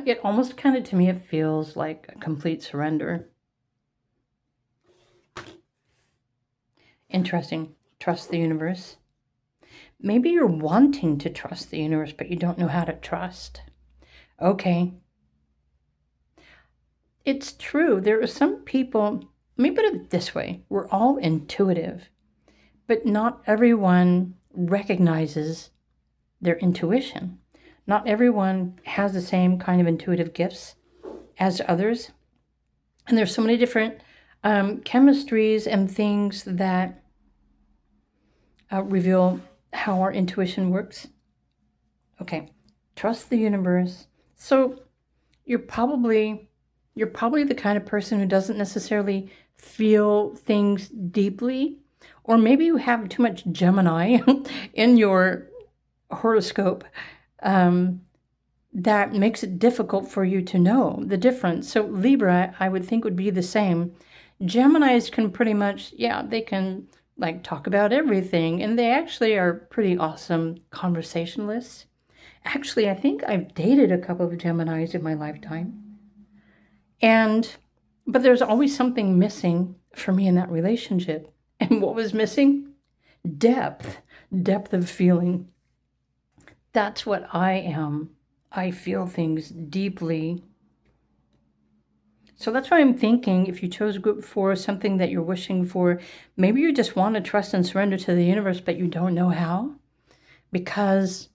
Speaker 1: It almost kind of, to me, it feels like a complete surrender. Interesting. Trust the universe. Maybe you're wanting to trust the universe, but you don't know how to trust. Okay. It's true. There are some people, let me put it this way. We're all intuitive, but not everyone recognizes their intuition. Not everyone has the same kind of intuitive gifts as others. And there's so many different chemistries and things that reveal how our intuition works. Okay, trust the universe. So you're probably the kind of person who doesn't necessarily feel things deeply, or maybe you have too much Gemini in your horoscope that makes it difficult for you to know the difference. So Libra, I would think, would be the same. Geminis can pretty much, they can like talk about everything, and they actually are pretty awesome conversationalists. Actually, I think I've dated a couple of Geminis in my lifetime. But there's always something missing for me in that relationship. And what was missing? Depth of feeling. That's what I am. I feel things deeply. So that's why I'm thinking, if you chose group 4, something that you're wishing for, maybe you just want to trust and surrender to the universe, but you don't know how. Because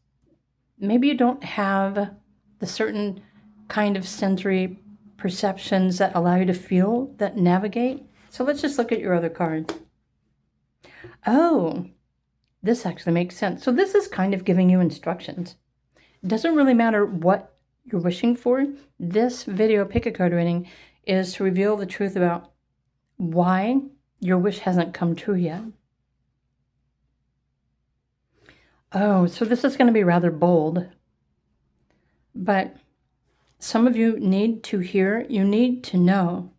Speaker 1: maybe you don't have the certain kind of sensory perceptions that allow you to feel, that navigate. So let's just look at your other card. Oh, this actually makes sense. So this is kind of giving you instructions. It doesn't really matter what you're wishing for. This video pick-a-card reading is to reveal the truth about why your wish hasn't come true yet. Oh, so this is going to be rather bold. But some of you need to hear, you need to know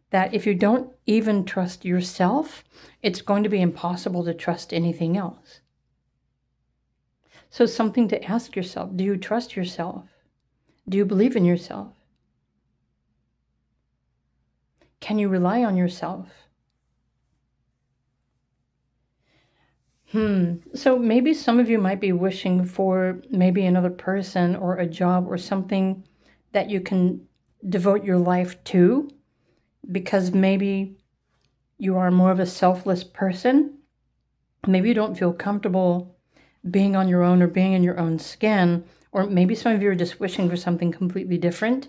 Speaker 1: that if you don't even trust yourself, it's going to be impossible to trust anything else. So something to ask yourself, do you trust yourself? Do you believe in yourself? Can you rely on yourself? So maybe some of you might be wishing for maybe another person or a job or something that you can devote your life to, because maybe you are more of a selfless person. Maybe you don't feel comfortable being on your own or being in your own skin, or maybe some of you are just wishing for something completely different.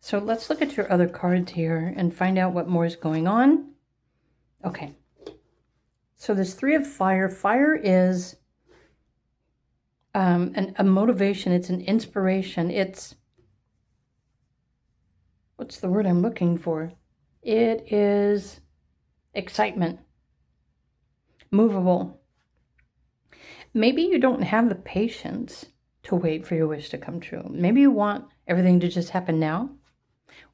Speaker 1: So let's look at your other cards here and find out what more is going on. Okay. So there's 3 of fire. Fire is a motivation. It's an inspiration. It's, what's the word I'm looking for? It is excitement. Movable. Maybe you don't have the patience to wait for your wish to come true. Maybe you want everything to just happen now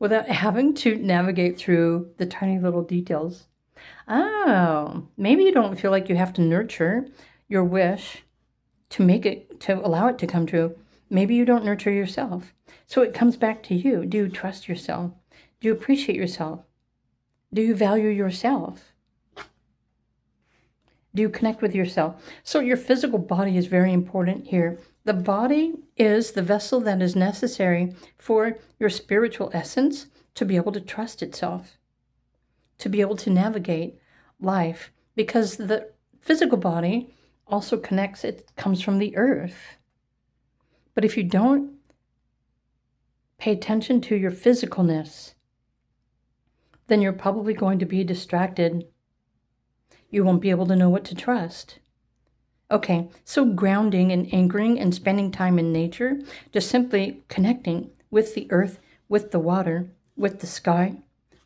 Speaker 1: without having to navigate through the tiny little details. Oh, maybe you don't feel like you have to nurture your wish to make it, to allow it to come true. Maybe you don't nurture yourself. So it comes back to you. Do you trust yourself? Do you appreciate yourself? Do you value yourself? Do you connect with yourself? So your physical body is very important here. The body is the vessel that is necessary for your spiritual essence to be able to trust itself, to be able to navigate life, because the physical body also connects, it comes from the earth. But if you don't pay attention to your physicalness, then you're probably going to be distracted. You won't be able to know what to trust. Okay, so grounding and anchoring and spending time in nature, just simply connecting with the earth, with the water, with the sky,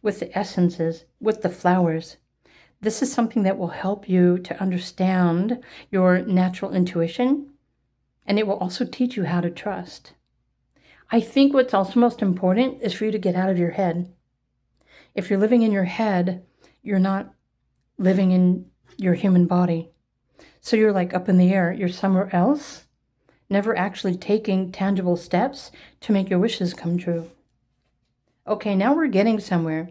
Speaker 1: with the essences, with the flowers. This is something that will help you to understand your natural intuition, and it will also teach you how to trust. I think what's also most important is for you to get out of your head. If you're living in your head, you're not living in your human body. So you're like up in the air. You're somewhere else, never actually taking tangible steps to make your wishes come true. Okay, now we're getting somewhere.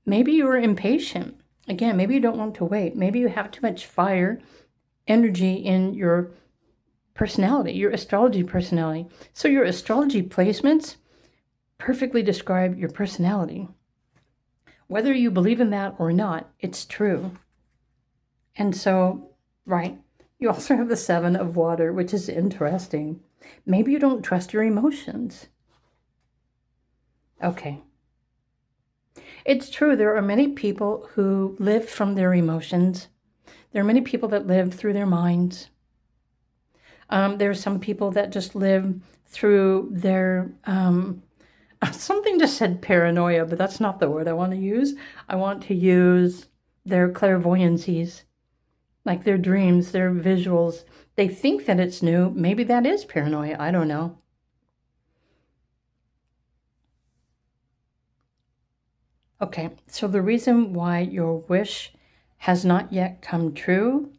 Speaker 1: Maybe you're impatient. Again, maybe you don't want to wait. Maybe you have too much fire, energy in your personality, your astrology personality. So your astrology placements perfectly describe your personality. Whether you believe in that or not, it's true. And so, right, you also have the 7 of water, which is interesting. Maybe you don't trust your emotions. Okay. It's true, there are many people who live from their emotions. There are many people that live through their minds. There are some people that just live through their, something just said paranoia, but that's not the word I want to use. I want to use their clairvoyancies, like their dreams, their visuals. They think that it's new. Maybe that is paranoia. I don't know. Okay, so the reason why your wish has not yet come true.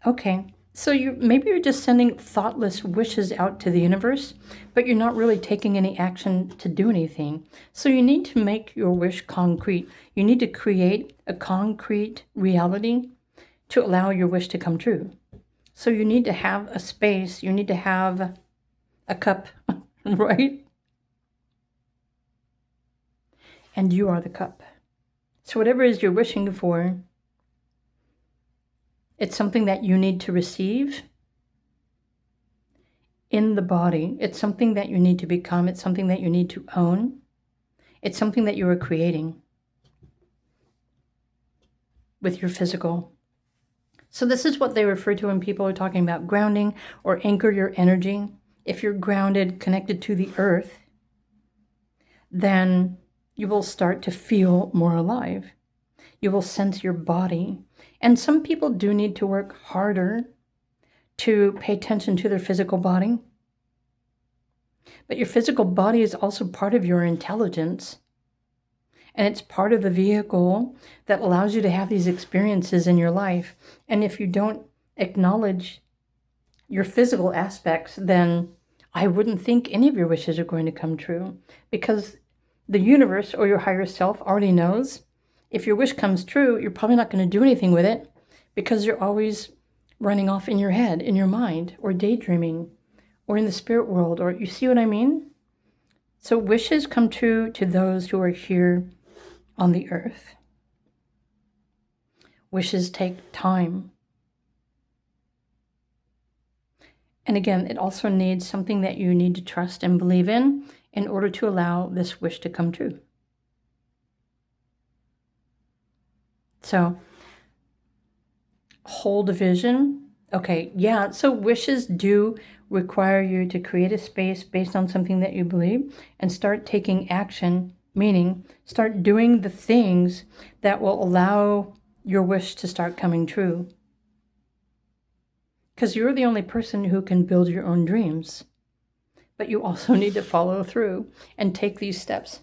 Speaker 1: Okay, so maybe you're just sending thoughtless wishes out to the universe, but you're not really taking any action to do anything. So you need to make your wish concrete. You need to create a concrete reality to allow your wish to come true. So you need to have a space, you need to have a cup, right? And you are the cup. So whatever it is you're wishing for, it's something that you need to receive in the body. It's something that you need to become. It's something that you need to own. It's something that you are creating with your physical. So this is what they refer to when people are talking about grounding or anchor your energy. If you're grounded, connected to the earth, then you will start to feel more alive. You will sense your body. And some people do need to work harder to pay attention to their physical body. But your physical body is also part of your intelligence. And it's part of the vehicle that allows you to have these experiences in your life. And if you don't acknowledge your physical aspects, then I wouldn't think any of your wishes are going to come true, because the universe or your higher self already knows if your wish comes true, you're probably not going to do anything with it, because you're always running off in your head, in your mind, or daydreaming, or in the spirit world, or you see what I mean? So wishes come true to those who are here on the earth. Wishes take time. And again, it also needs something that you need to trust and believe in order to allow this wish to come true. So, hold a vision. Okay, yeah, so wishes do require you to create a space based on something that you believe and start taking action, meaning start doing the things that will allow your wish to start coming true. Because you're the only person who can build your own dreams. But you also need to follow through and take these steps.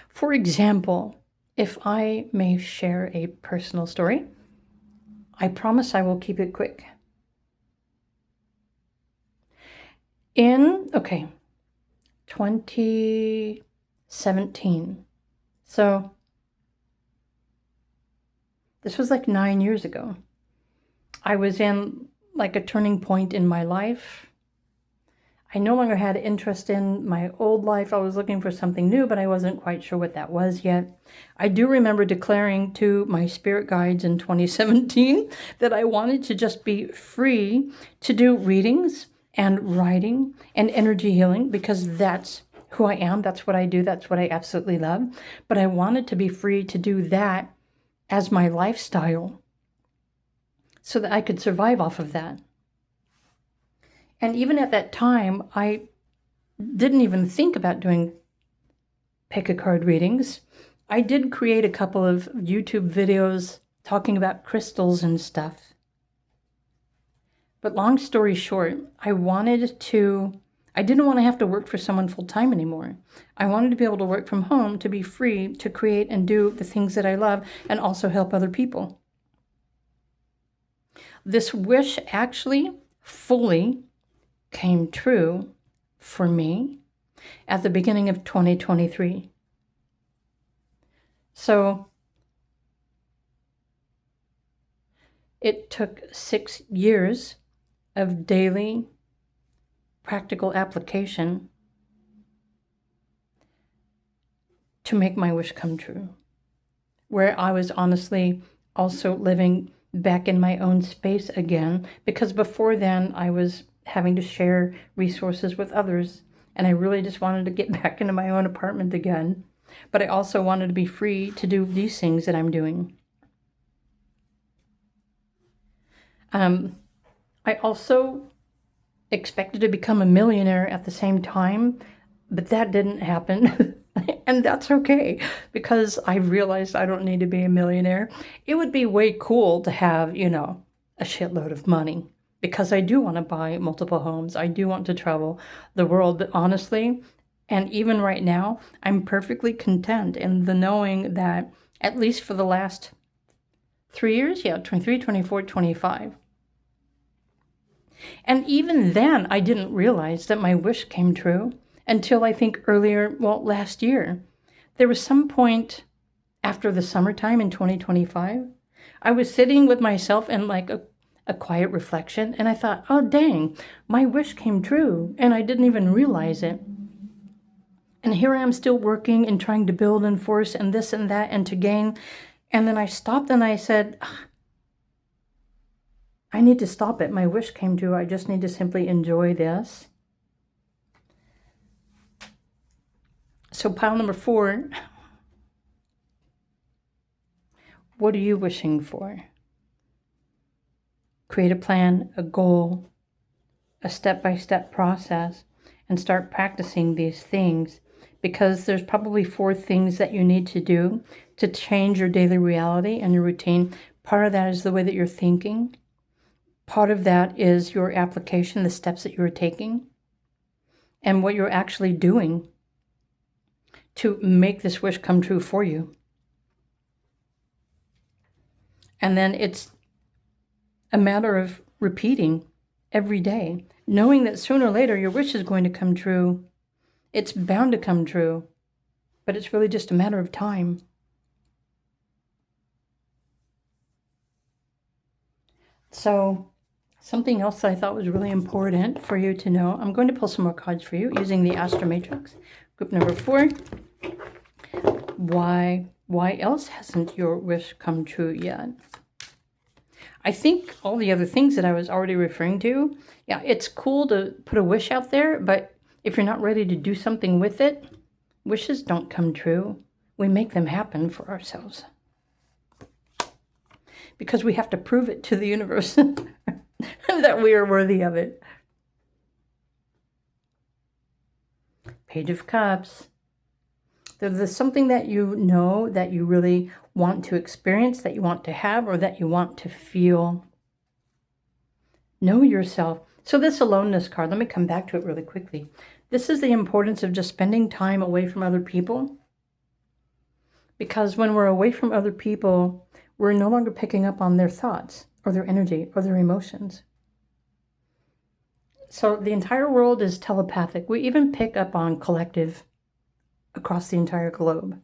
Speaker 1: For example, if I may share a personal story, I promise I will keep it quick. In 2017, so this was like 9 years ago, I was in like a turning point in my life. I no longer had interest in my old life. I was looking for something new, but I wasn't quite sure what that was yet. I do remember declaring to my spirit guides in 2017 that I wanted to just be free to do readings and writing and energy healing, because that's who I am. That's what I do. That's what I absolutely love. But I wanted to be free to do that as my lifestyle. so that I could survive off of that. And even at that time, I didn't even think about doing pick a card readings. I did create a couple of YouTube videos talking about crystals and stuff. But long story short, I didn't want to have to work for someone full time anymore. I wanted to be able to work from home, to be free to create and do the things that I love and also help other people. This wish actually fully came true for me at the beginning of 2023. So it took 6 years of daily practical application to make my wish come true, where I was honestly also living back in my own space again, because before then I was having to share resources with others, and I really just wanted to get back into my own apartment again. But I also wanted to be free to do these things that I'm doing. I also expected to become a millionaire at the same time, but that didn't happen. And that's okay, because I realized I don't need to be a millionaire. It would be way cool to have, a shitload of money, because I do want to buy multiple homes. I do want to travel the world, but honestly, and even right now, I'm perfectly content in the knowing that at least for the last 3 years, 23, 24, 25. And even then, I didn't realize that my wish came true until I think last year. There was some point after the summertime in 2025, I was sitting with myself in like a quiet reflection, and I thought, oh dang, my wish came true, and I didn't even realize it. And here I am still working and trying to build and force and this and that and to gain. And then I stopped and I said, I need to stop it. My wish came true. I just need to simply enjoy this. So pile number 4, what are you wishing for? Create a plan, a goal, a step-by-step process, and start practicing these things, because there's probably 4 things that you need to do to change your daily reality and your routine. Part of that is the way that you're thinking. Part of that is your application, the steps that you're taking, and what you're actually doing to make this wish come true for you. And then it's a matter of repeating every day, knowing that sooner or later your wish is going to come true. It's bound to come true, but it's really just a matter of time. So something else that I thought was really important for you to know, I'm going to pull some more cards for you using the Astro Matrix. Group number 4, why else hasn't your wish come true yet? I think all the other things that I was already referring to, it's cool to put a wish out there, but if you're not ready to do something with it, wishes don't come true. We make them happen for ourselves, because we have to prove it to the universe that we are worthy of it. Page of Cups. There's something that you know that you really want to experience, that you want to have, or that you want to feel. Know yourself. So this aloneness card, let me come back to it really quickly. This is the importance of just spending time away from other people. Because when we're away from other people, we're no longer picking up on their thoughts or their energy or their emotions. So the entire world is telepathic. We even pick up on collective across the entire globe.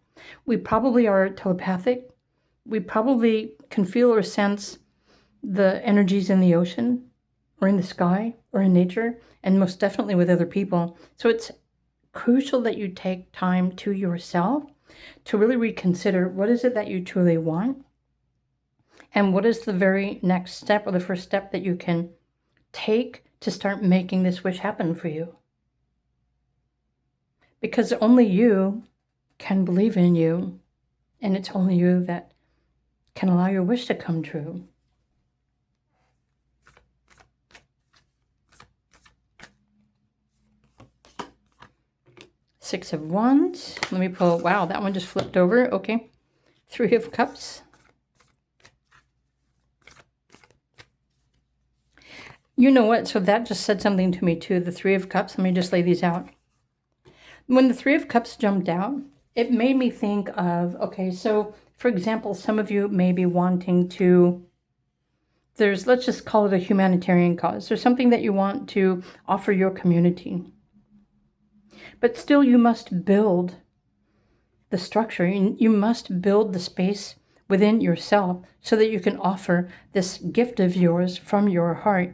Speaker 1: We probably are telepathic. We probably can feel or sense the energies in the ocean or in the sky or in nature, and most definitely with other people. So it's crucial that you take time to yourself to really reconsider what is it that you truly want, and what is the very next step or the first step that you can take to start making this wish happen for you. Because only you can believe in you, and it's only you that can allow your wish to come true. Six of Wands. Let me pull. Wow, that one just flipped over. Okay. Three of Cups. You know what? So that just said something to me too. The Three of Cups. Let me just lay these out. When the Three of Cups jumped out, it made me think of, okay, so for example, some of you may be wanting to, let's just call it a humanitarian cause. There's something that you want to offer your community. But still, you must build the structure. You must build the space within yourself so that you can offer this gift of yours from your heart.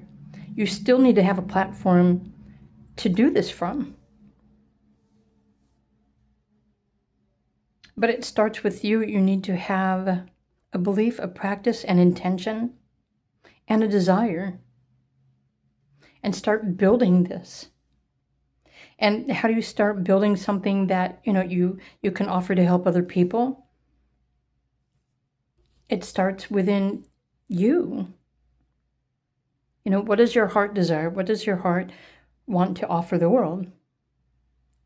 Speaker 1: You still need to have a platform to do this from. But it starts with you. You need to have a belief, a practice, an intention, and a desire. And start building this. And how do you start building something that, you can offer to help other people? It starts within you. What does your heart desire? What does your heart want to offer the world?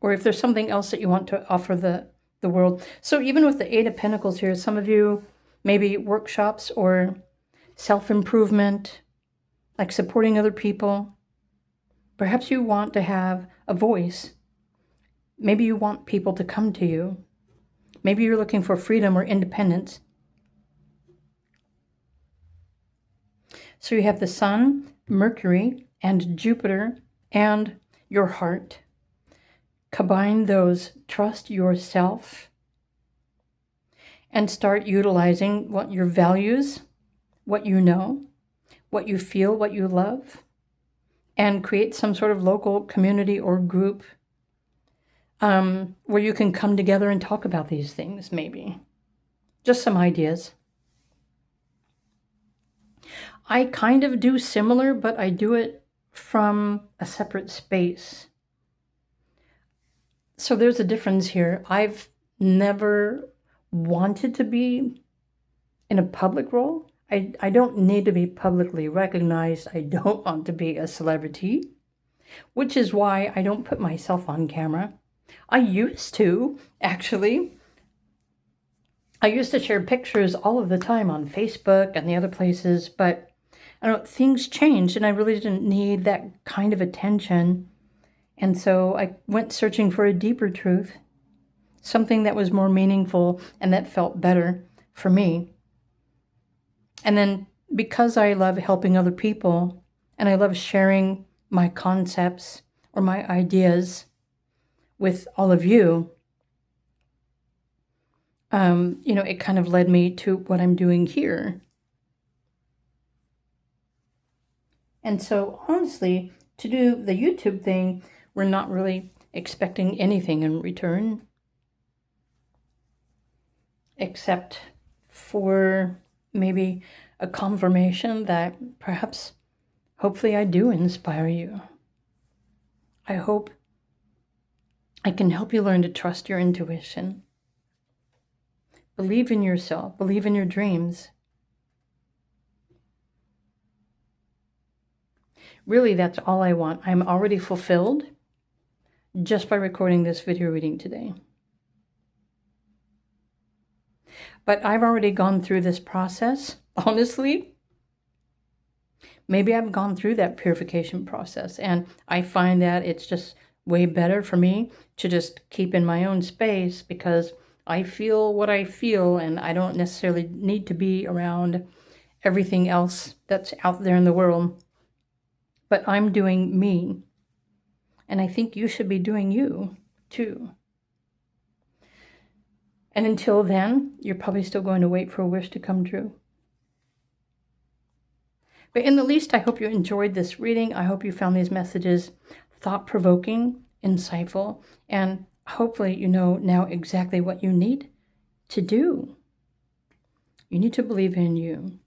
Speaker 1: Or if there's something else that you want to offer the world. So even with the Eight of Pentacles here, some of you, maybe workshops or self-improvement, like supporting other people. Perhaps you want to have a voice. Maybe you want people to come to you. Maybe you're looking for freedom or independence. So you have the Sun, Mercury, and Jupiter, and your heart. Combine those, trust yourself, and start utilizing what your values, what you know, what you feel, what you love, and create some sort of local community or group where you can come together and talk about these things, maybe. Just some ideas. I kind of do similar, but I do it from a separate space. So there's a difference here. I've never wanted to be in a public role. I don't need to be publicly recognized. I don't want to be a celebrity, which is why I don't put myself on camera. I used to, actually. I used to share pictures all of the time on Facebook and the other places, but things changed and I really didn't need that kind of attention. And so I went searching for a deeper truth, something that was more meaningful and that felt better for me. And then because I love helping other people and I love sharing my concepts or my ideas with all of you, it kind of led me to what I'm doing here. And so honestly, to do the YouTube thing, we're not really expecting anything in return, except for maybe a confirmation that perhaps, hopefully I do inspire you. I hope I can help you learn to trust your intuition. Believe in yourself, believe in your dreams. Really, that's all I want. I'm already fulfilled just by recording this video reading today. But I've already gone through this process. Honestly, maybe I've gone through that purification process, and I find that it's just way better for me to just keep in my own space because I feel what I feel, and I don't necessarily need to be around everything else that's out there in the world. But I'm doing me, and I think you should be doing you too. And until then, you're probably still going to wait for a wish to come true. But in the least, I hope you enjoyed this reading. I hope you found these messages thought-provoking, insightful, and hopefully you know now exactly what you need to do. You need to believe in you.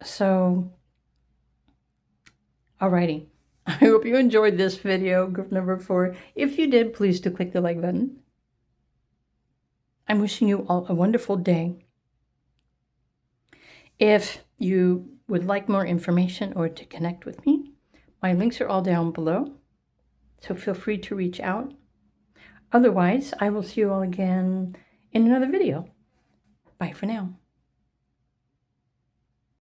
Speaker 1: So, alrighty. I hope you enjoyed this video, group number 4. If you did, please do click the like button. I'm wishing you all a wonderful day. If you would like more information or to connect with me, My links are all down below, so feel free to reach out. Otherwise, I will see you all again in another video. Bye for now.